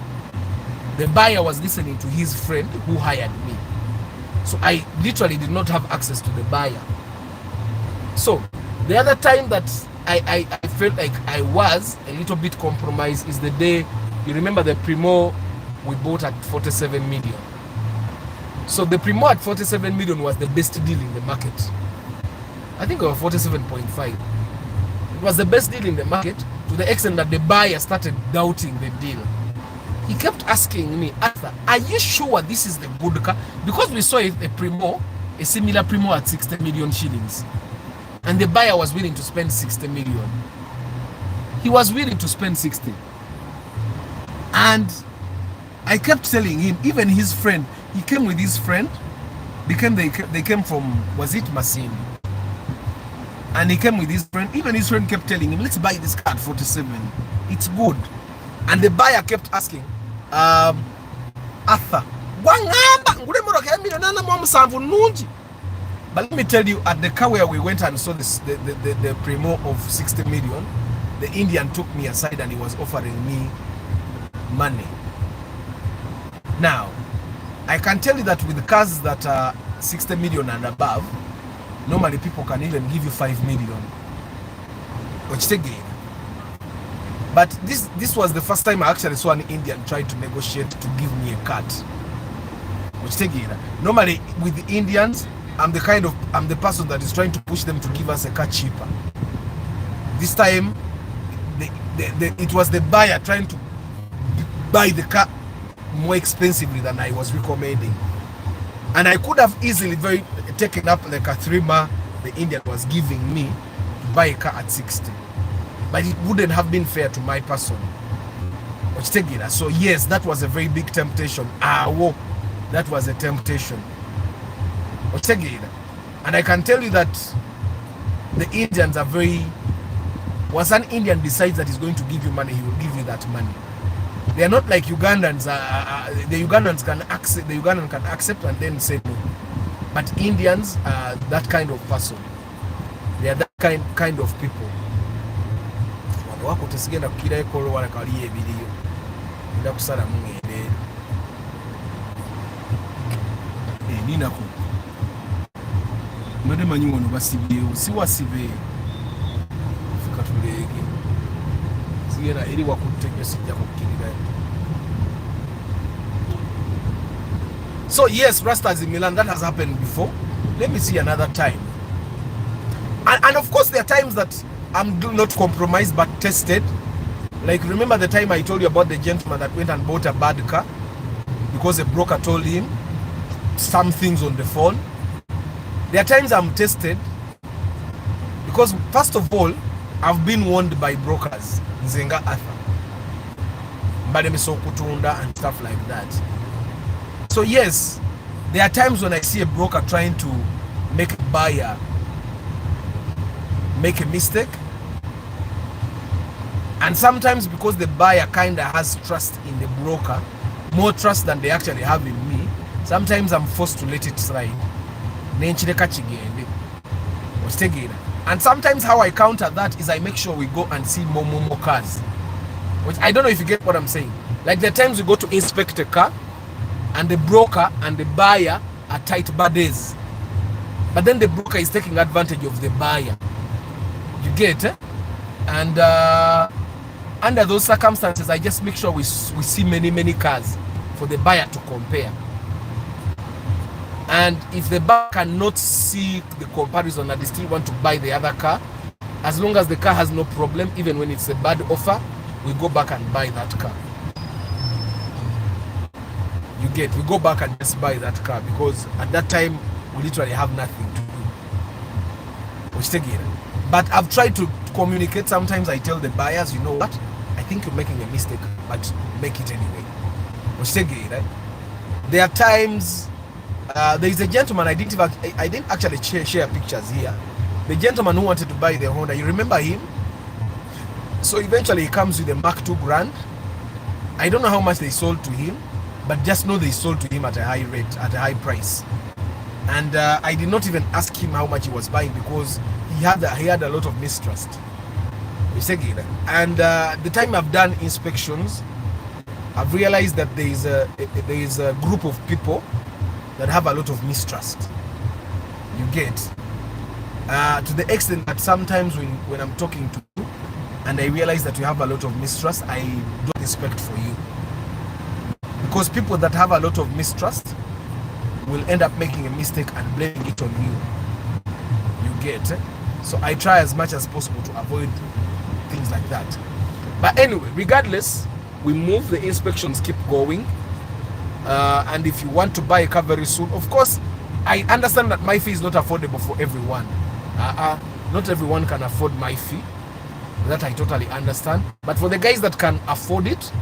B: The buyer was listening to his friend who hired me. So I literally did not have access to the buyer. So the other time that I felt like I was a little bit compromised is the day, you remember the Primo we bought at 47 million. So the Primo at 47 million was the best deal in the market. I think it was 47.5. It was the best deal in the market to the extent that the buyer started doubting the deal. He kept asking me, Arthur, are you sure this is the good car? Because we saw a similar Primo at 60 million shillings. And the buyer was willing to spend 60 million. He was willing to spend 60. And I kept telling him, even his friend, he came with his friend. They came from, was it Masini? And he came with his friend. Even his friend kept telling him, let's buy this car at 47. It's good. And the buyer kept asking, Arthur, but let me tell you, at the car where we went and saw the Primo of 60 million, the Indian took me aside and he was offering me money. Now, I can tell you that with cars that are 60 million and above, normally people can even give you 5 million. Which again. But this was the first time I actually saw an Indian try to negotiate to give me a cut. Which again, normally with the Indians, I'm the person that is trying to push them to give us a car cheaper. This time, it was the buyer trying to buy the car more expensively than I was recommending. And I could have easily taken up like a 3-ma the Indian was giving me to buy a car at 60. But it wouldn't have been fair to my person. So yes, that was a very big temptation. That was a temptation. And I can tell you that the Indians are once an Indian decides that he's going to give you money, he will give you that money. They are not like Ugandans. The Ugandans can accept. The Ugandan can accept and then say no. But Indians are that kind of person. They are that kind of people. yena eri wakutte nnyo sijja kukkirirayo. So yes, Rastas in Milan, that has happened before. Let me see another time. And of course there are times that I'm not compromised but tested. Like remember the time I told you about the gentleman that went and bought a bad car because a broker told him some things on the phone. There are times I'm tested because first of all, I've been warned by brokers, Nzenga Arthur, Mbademiso Kutunda and stuff like that. So yes, there are times when I see a broker trying to make a buyer make a mistake, and sometimes because the buyer kinda has trust in the broker, more trust than they actually have in me, sometimes I'm forced to let it slide. And sometimes how I counter that is I make sure we go and see more cars. Which I don't know if you get what I'm saying. Like the times we go to inspect a car and the broker and the buyer are tight buddies, but then the broker is taking advantage of the buyer. You get it? And under those circumstances, I just make sure we see many cars for the buyer to compare. And if the buyer cannot see the comparison and they still want to buy the other car, as long as the car has no problem, even when it's a bad offer, we go back and buy that car. You get, we go back and just buy that car because at that time we literally have nothing to do. Which take it. But I've tried to communicate. Sometimes I tell the buyers, you know what, I think you're making a mistake, but make it anyway. Which take it, right? There are times. There is a gentleman, I didn't actually share pictures here. The gentleman who wanted to buy the Honda, you remember him? So eventually he comes with a Mark II Grand. I don't know how much they sold to him, but just know they sold to him at a high rate, at a high price. And I did not even ask him how much he was buying because he had a lot of mistrust. And the time I've done inspections, I've realized that there is a group of people that have a lot of mistrust. You get, to the extent that sometimes when I'm talking to you and I realize that you have a lot of mistrust, I don't respect for you, because people that have a lot of mistrust will end up making a mistake and blaming it on you. You get, so I try as much as possible to avoid things like that. But anyway, regardless, we move, the inspections keep going. And if you want to buy a car very soon, of course, I understand that my fee is not affordable for everyone. Not everyone can afford my fee. That I totally understand. But for the guys that can afford it,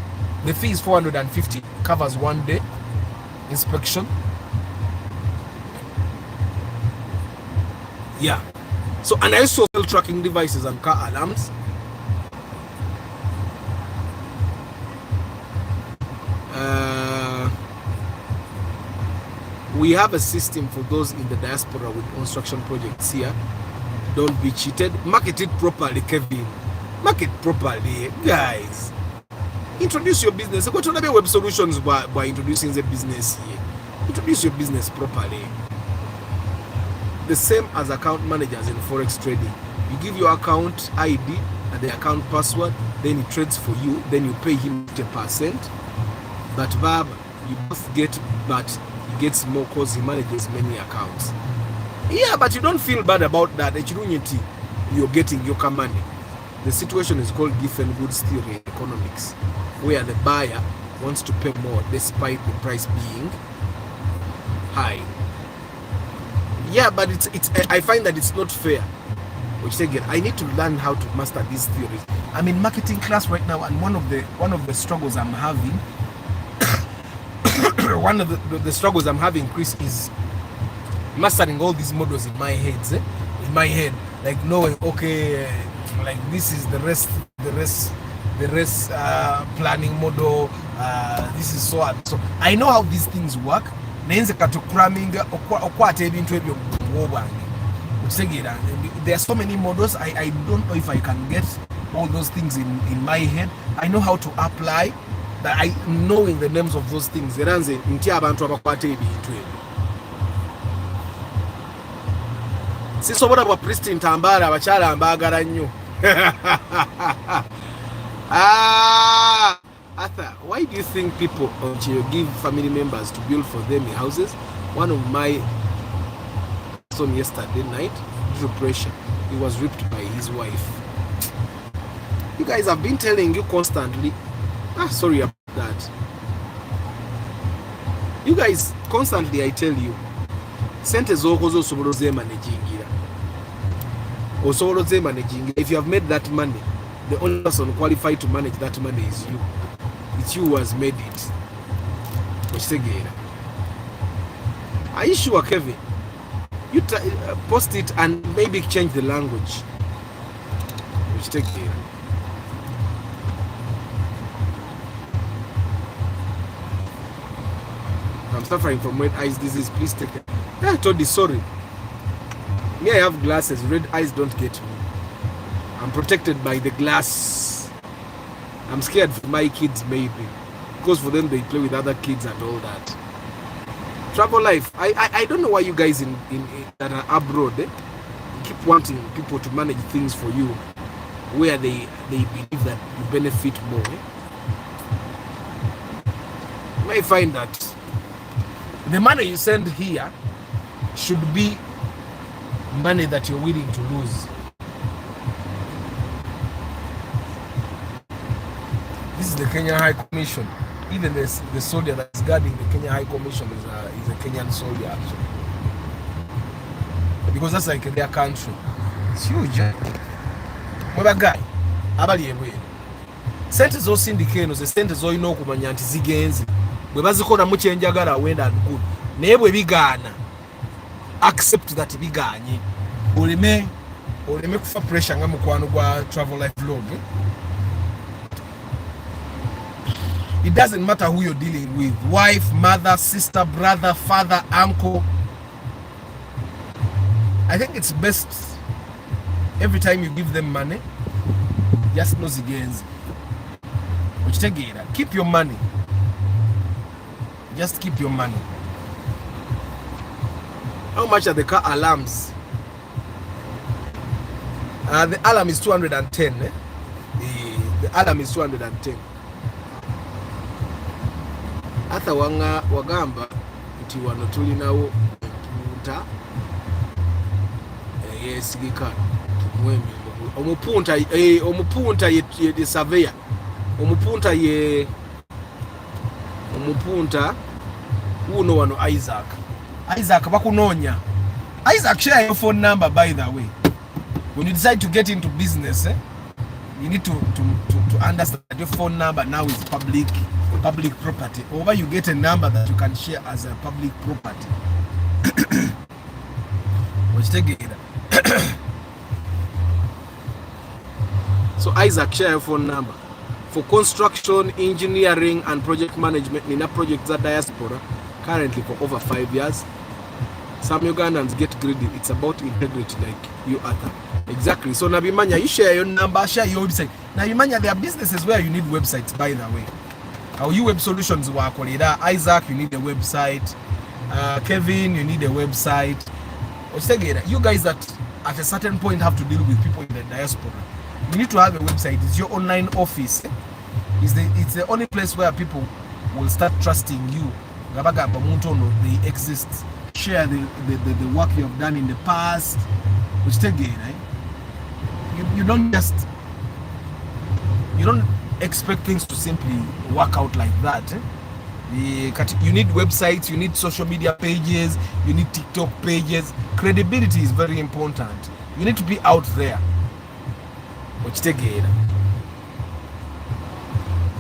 B: the fee is 450, covers 1 day inspection. Yeah. So, and I also sell tracking devices and car alarms. We have a system for those in the diaspora with construction projects here. Don't be cheated. Market it properly, Kevin. Market properly, guys. Introduce your business. Go to the web solutions by introducing the business here. Introduce your business properly. The same as account managers in forex trading. You give your account ID and the account password, then he trades for you, then you pay him 10%. But Bob, you both get, but he gets more because he manages many accounts. Yeah, but you don't feel bad about that. You're getting your money. The situation is called given goods theory economics, where the buyer wants to pay more despite the price being high. Yeah, but I find that it's not fair. Which again, I need to learn how to master these theories. I'm in marketing class right now, and one of the struggles I'm having, one of the struggles I'm having, Chris, is mastering all these models in my head. In my head, like knowing, okay, like this is the rest planning model. This is so and so. I know how these things work. There are so many models. I don't know if I can get all those things in my head. I know how to apply, that I knowing the names of those things. Sisobola bwa Pristine Tambara abakyala mbagala nnyo. Arthur, why do you think people give family members to build for them houses? One of my son yesterday night, due to pressure, he was ripped by his wife. You guys have been telling you constantly. Sorry about that. You guys constantly, I tell you, sente zoko zosobola zemanagingira. Osobola zemanagingira. If you have made that money, the only person qualified to manage that money is you. It's you who has made it. Are you sure, Kevin? You post it and maybe change the language. I'm suffering from red eyes disease. Please take it. I told you, sorry. Me, I have glasses. Red eyes don't get me. I'm protected by the glass. I'm scared for my kids, maybe. Because for them, they play with other kids and all that. Travel life. I don't know why you guys in that are abroad keep wanting people to manage things for you where they believe that you benefit more. You might find that the money you send here should be money that you're willing to lose. This is the Kenya High Commission. Even the soldier that's guarding the Kenya High Commission is a Kenyan soldier, actually. Because that's like their country. It's huge. Mweba guy, abali ebwe. Sente zo sindikeno, ze sente zo ino kumanya nti zigenzi. Bwe bazikona mu kyenjagala wenda and good. Naye bwe bigaana, accept that biganye. Oleme kufa pressure nga mukwano gwa travel life vlog. It doesn't matter who you're dealing with. Wife, mother, sister, brother, father, uncle. I think it's best every time you give them money, just know against. Keep your money. Just keep your money. How much are the car alarms? The alarm is 210. The alarm is 210. Ata wagamba nti wano tulinawo empunta yesigika omupunta ye surveyor omupunta uno wano Isaac bakunonya. Isaac, share your phone number, by the way. When you decide to get into business, you need to understand that your phone number now is public property, or you get a number that you can share as a public property. So Isaac, share your phone number. For construction, engineering and project management, Nina projects at diaspora currently for over 5 years. Some Ugandans get greedy. It's about integrity, like you, Arthur. Exactly. So Nabimanya, you share your number, share your website. Now Nabimanya, there are businesses where you need websites, by the way. How you web solutions work? Isaac, you need a website. Kevin, you need a website. You guys that at a certain point have to deal with people in the diaspora, you need to have a website. It's your online office. It's the only place where people will start trusting you. They exist. Share the work you have done in the past. You don't expect things to simply work out like that. You need websites, you need social media pages, you need TikTok pages. Credibility is very important. You need to be out there.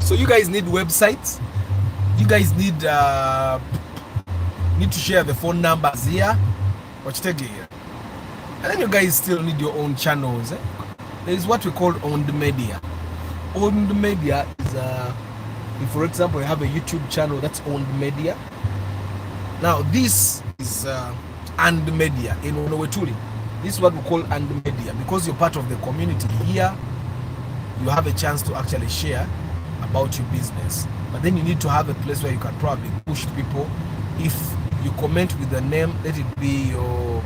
B: So you guys need websites. You guys need to share the phone numbers here. And then you guys still need your own channels. There is what we call owned media. Owned media is if, for example, you have a YouTube channel, that's owned media. Now this is earned media in Onowetuli. This is what we call earned media, because you're part of the community here. You have a chance to actually share about your business, but then you need to have a place where you can probably push people. If you comment with the name, let it be your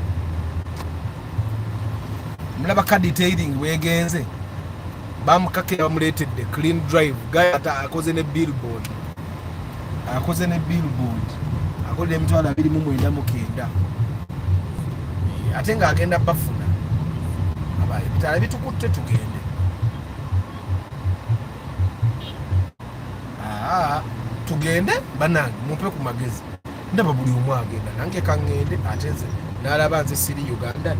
B: bamukake bamuleetedde clean drive guy ata akoze ne billboard akoze emitwalo 29 ate ng'agenda bafuna ebitaala bitukutte tugende tugende banange mumpe ku magezi ndaba buli omu agenda nange kaŋŋende ate nze n'alaba nze siri Uganda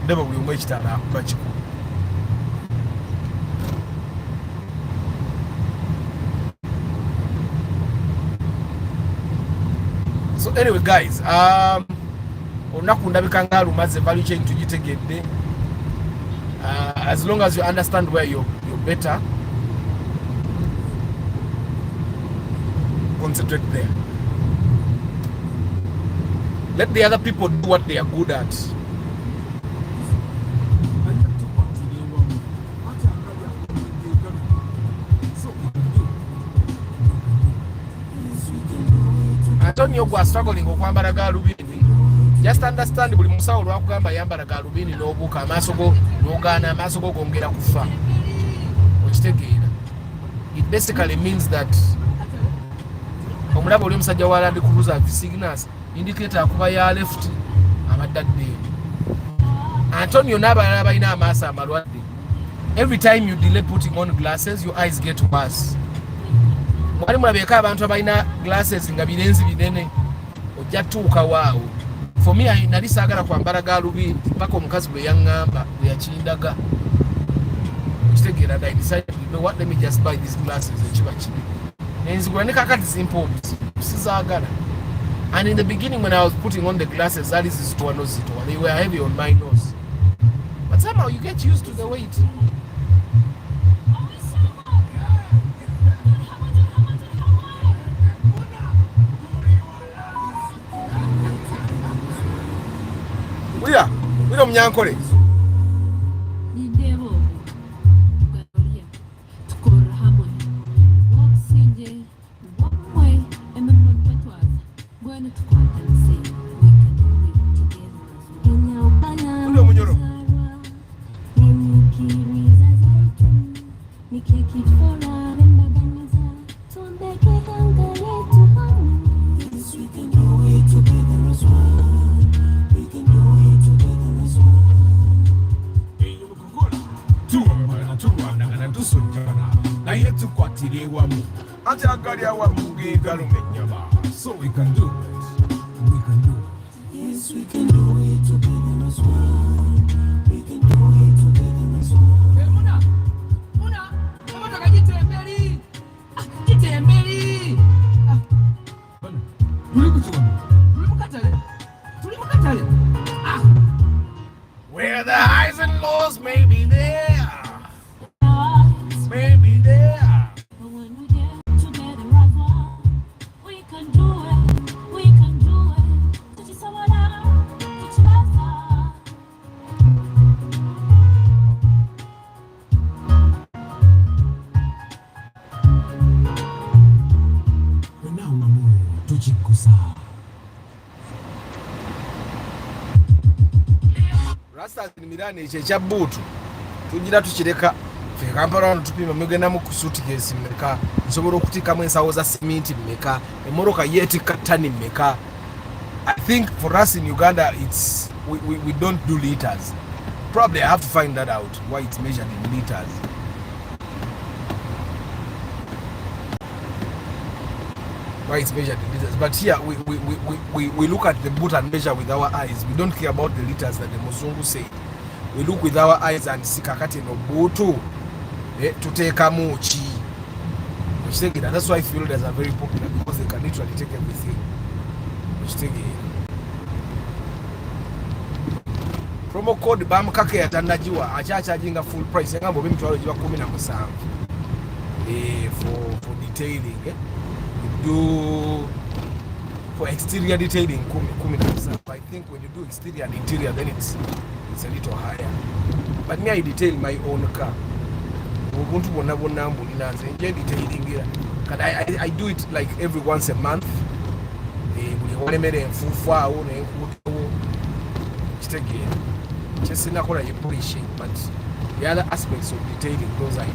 B: ndaba buli omu ekitaala akuba kikulu. So anyway guys, olunaku ndabika nga lumaze value chain tugitegedde. As long as you understand where you're better, concentrate there. Let the other people do what they are good at. Antonio gwa struggling okwambala galubindi. Just understand buli musawo lwakugamba yambala galubindi n'obuuka amaaso go n'ogaana amaaso go gongera kufa. Okitegeera. It basically means that omulaba oli omusajja wa Land Cruiser signals indicator akuba ya left abadde addeyo. Antonio n'abalala balina amaaso amalwadde. Every time you delay putting on glasses, your eyes get worse. Mwali mulabeka abantu abalina glasses nga birenzi binene ojja tuuka waawo. For me, nali saagala kwambala galubindi mpaka omukazi bwe yaŋŋamba bwe yakindaga. Kitegeera, I decided, you know what, let me just buy these glasses ekiba kiri. Nenzigula ne kakati zimpompi sizaagala. And in the beginning when I was putting on the glasses, that is zitowa, they were heavy on my nose. But somehow you get used to the weight. Wira munyankole. So we can do it. We can do it. Yes, we can do it together as one. We can do it together as one. Hey, Muna, kama kitembeli. Kitembeli. Tulimukatale. Where the highs and lows may be there. May be there. Rasta mirani ekya bbuutu tugira tukireka fe Kampala wano tupima mugendamu ku suitcase mmeka nsobola okutikamu ensawo za siminti mmeka emmoroka yeetikka ttani mmeka. I think for us in Uganda we don't do liters. Probably I have to find that out why it's measured in liters. Why it's measured in liters, but here we look at the boot and measure with our eyes. We don't care about the liters that the Muzungu say. We look with our eyes and see kakati no bootu tuteekamu ki. That's why fielders are very popular, because they can literally take everything. Promo code bamukake yatandajiwa achaajinga full price ngambo bimitwalo jiba 17 for detailing. Do for exterior detailing 10%. I think when you do exterior and interior, then it's a little higher. But me, I detail my own car. I do it like every once a month. But the other aspects of detailing, those are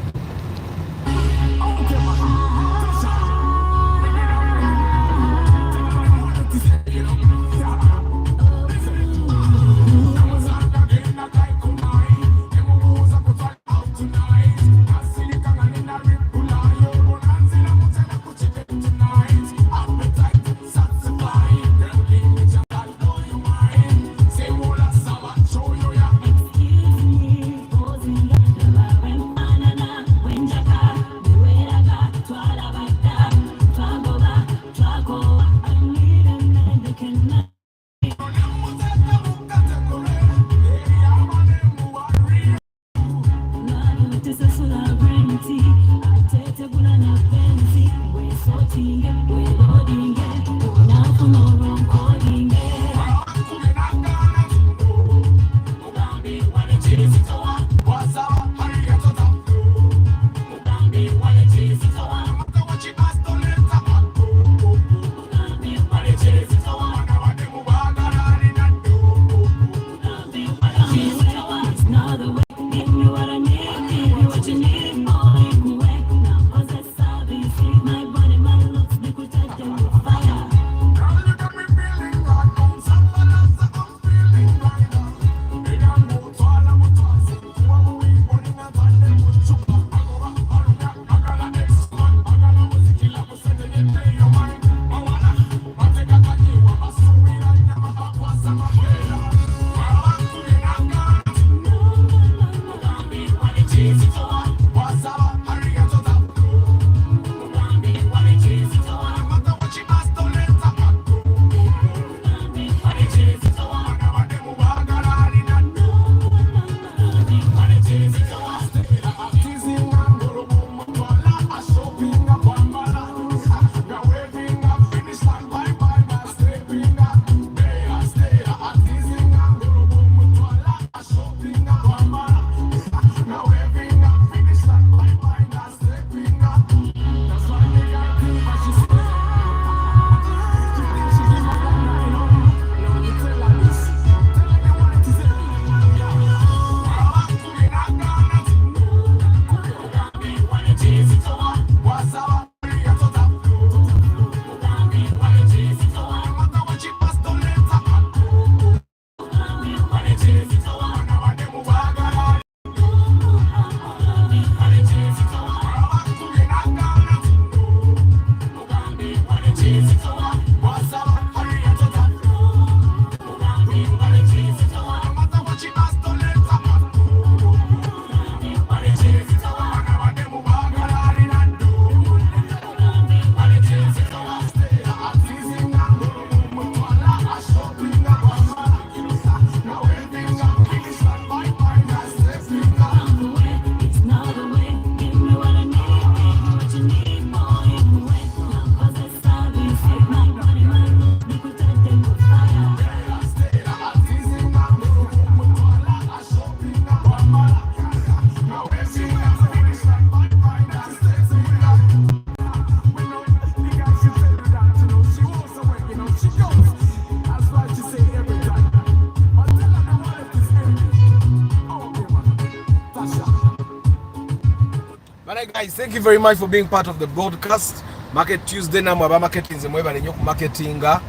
B: guys, thank you very much for being part of the broadcast. Market Tuesday na mwaba marketing mweba nenyo ku marketinga.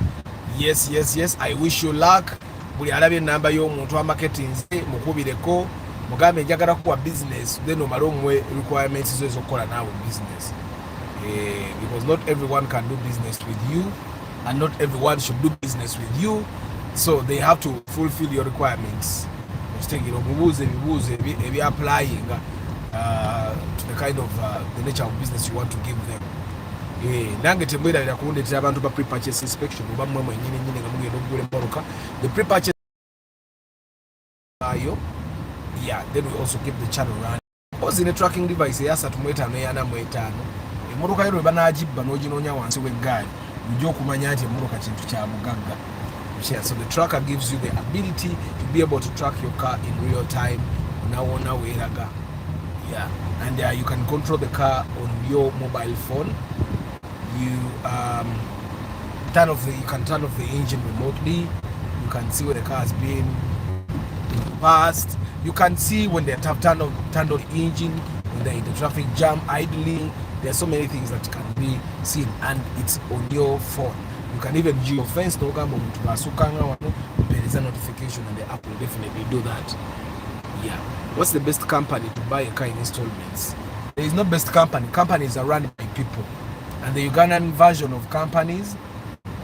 B: Yes, I wish you luck. Buli alabye namba yo muntu wa marketing mukubireko mugambe njagala kuwa business then omala omwe requirements zo ezokola nawe business. Because not everyone can do business with you and not everyone should do business with you, so they have to fulfill your requirements. Mutegera omubuuze ebibuuzo ebi applying to the kind of the nature of business you want to give them. Nange temwera kundetera abantu ba pre-purchase inspection oba mmwe mwennyini nga mugenda okugula emmoloka. The pre-purchase then we also keep the channel running. Because in a tracking device eyasatu mu etaano eyana mu etaano emmoloka yo lwe banagibba n'oginoonya wansi w'eggaali ojja okumanya nti emmoloka kintu kya mugagga. So the tracker gives you the ability to be able to track your car in real time wona weeraga. And you can control the car on your mobile phone. You can turn off the engine remotely. You can see where the car has been in the past. You can see when they have turned on the engine, when they're in the traffic jam, idling. There are so many things that can be seen, and it's on your phone. You can even geofence there is a notification, and the app will definitely do that. Yeah. What's the best company to buy a car in installments? There is no best company. Companies are run by people, and the Ugandan version of companies,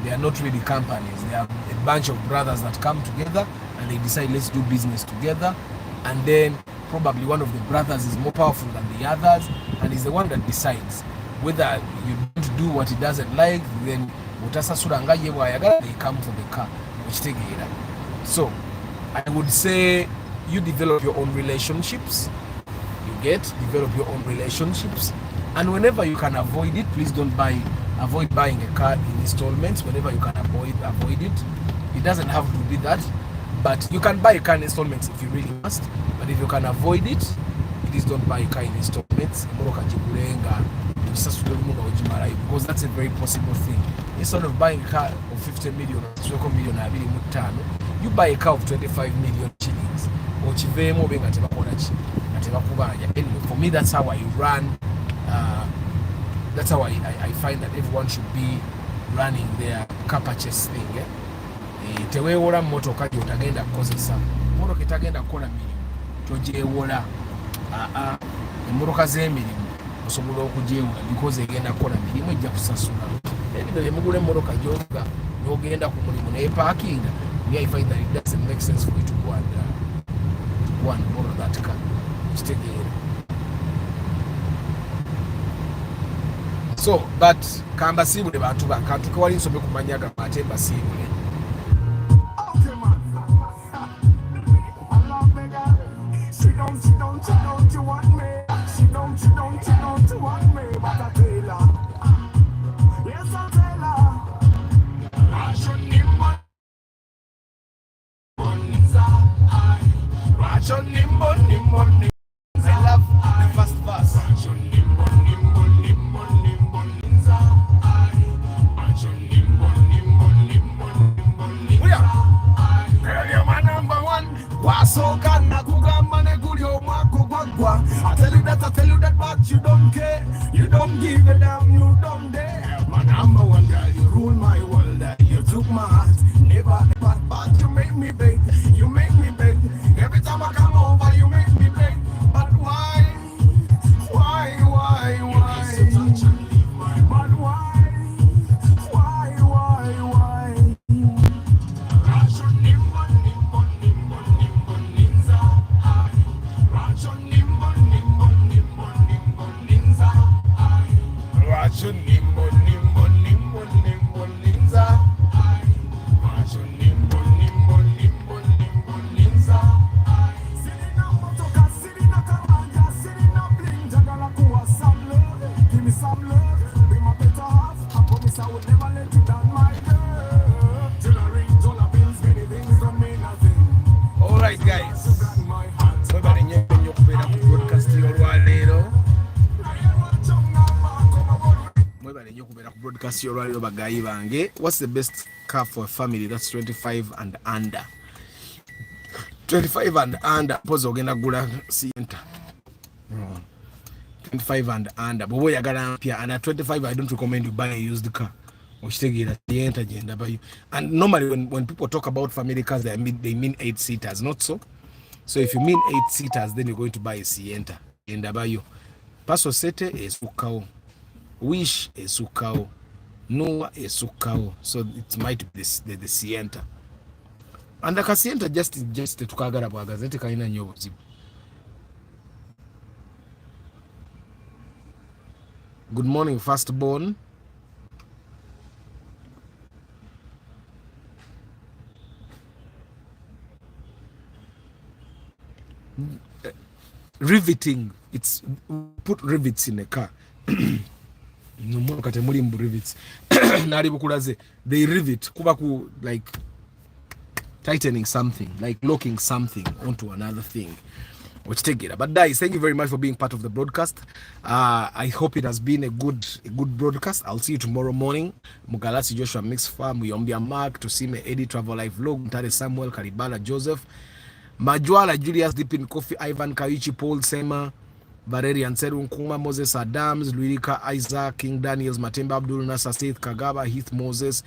B: they are not really companies. They are a bunch of brothers that come together and they decide, let's do business together. And then probably one of the brothers is more powerful than the others, and is the one that decides whether you don't do what he doesn't like, then they come for the car. So I would say you develop your own relationships. Develop your own relationships, and whenever you can avoid it, please don't avoid buying a car in installments. Whenever you can avoid it. It doesn't have to be that, but you can buy a car in installments if you really must. But if you can avoid it, please don't buy a car in installments, because that's a very possible thing. Instead of buying a car of 50 million you buy a car of 25 million shillings. Anyway, for me, that's how I run. That's how I find that everyone should be running their car purchase thing. Tewewola motoka gyotagenda kukozesa motoka etagenda kukola mirimu togyewola. Emmotoka z'emirimu osobola okugyewula because egenda kukola mirimu ejja kusasula. Ebyo mugula emmotoka gy'ovuga n'ogenda ku mulimu n'eparkinga. I find that it doesn't make sense for you to go and borrow that car. So, but kambasibule bantu bantu kawali nsobe kumanya gapate basibule. I love the first verse. I tell you that, but you don't care. You don't give a damn, you don't dare. My number one girl, you rule my world. You took my heart, never, but you make me beg. You make me beg. Every time I come over, you make me beg. But why? Why? But why? Alright guys, what's the best car for a family that's 25 and under? 25 and under, pose ogenda gula Sienta. 25 and under, but we are gonna under 25. I don't recommend you buy a used car. And normally when people talk about family cars, they mean 8-seaters, not so. So if you mean 8-seaters, then you're going to buy a Sienta. Paso Sete is Ukao, Wish is Ukao, Noah is Ukao. So it might be the Sienta. And the Sienta just tukagara bwagazete kaina nyo buzibu. Good morning, firstborn. Riveting, it's put rivets in a car. Rivets. They rivet kubaku, like tightening something, like locking something onto another thing. Which take it. But guys, thank you very much for being part of the broadcast. I hope it has been a good broadcast. I'll see you tomorrow morning. Mugalasi Joshua Mix Farm, Yombia Mark, to see me Eddie Travel Live Vlog, Mtare Samuel, Karibala Joseph, Majwala Julius Dipin Kofi Ivan Kaichi Paul Sema Valerian Seru Nkuma Moses Adams Luirika Isaac King Daniels Matemba Abdul Nasser Seth Kagaba Heath Moses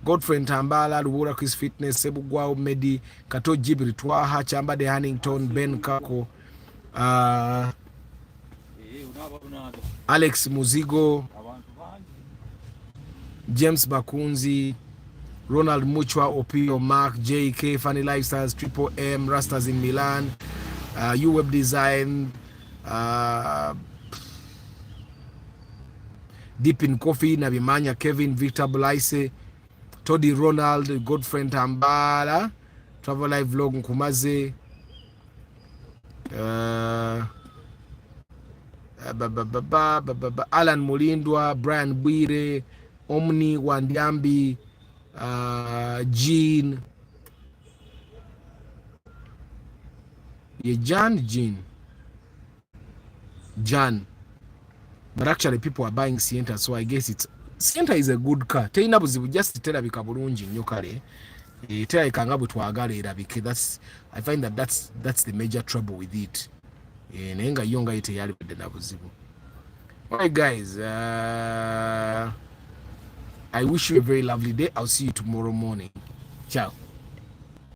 B: Godfrey Tambala Luwura Chris Fitness Sebu Gwao Medi Kato Jibri Twaha Chamba de Hannington Ben Kako Alex Muzigo James Bakunzi Ronald Muchwa Opio Mark JK Funny Lifestyles Triple M Rastas in Milan U Web Design Deep in Coffee Nabimanya Kevin Victor Bulaise Toddy Ronald Godfrey Tambala Travel Live Vlog Nkumaze Alan Mulindwa Brian Bwire Omni Wandiambi Jean Jan but actually people are buying Sienta, so I guess it's Sienta is a good car. Tena buzibu just tell bika bulungi nnyo kale tell ikanga butwagala erabike. That's I find that that's the major trouble with it. Naye nga yo nga teyali bade na buzibu. Alright guys, I wish you a very lovely day. I'll see you tomorrow morning. Ciao.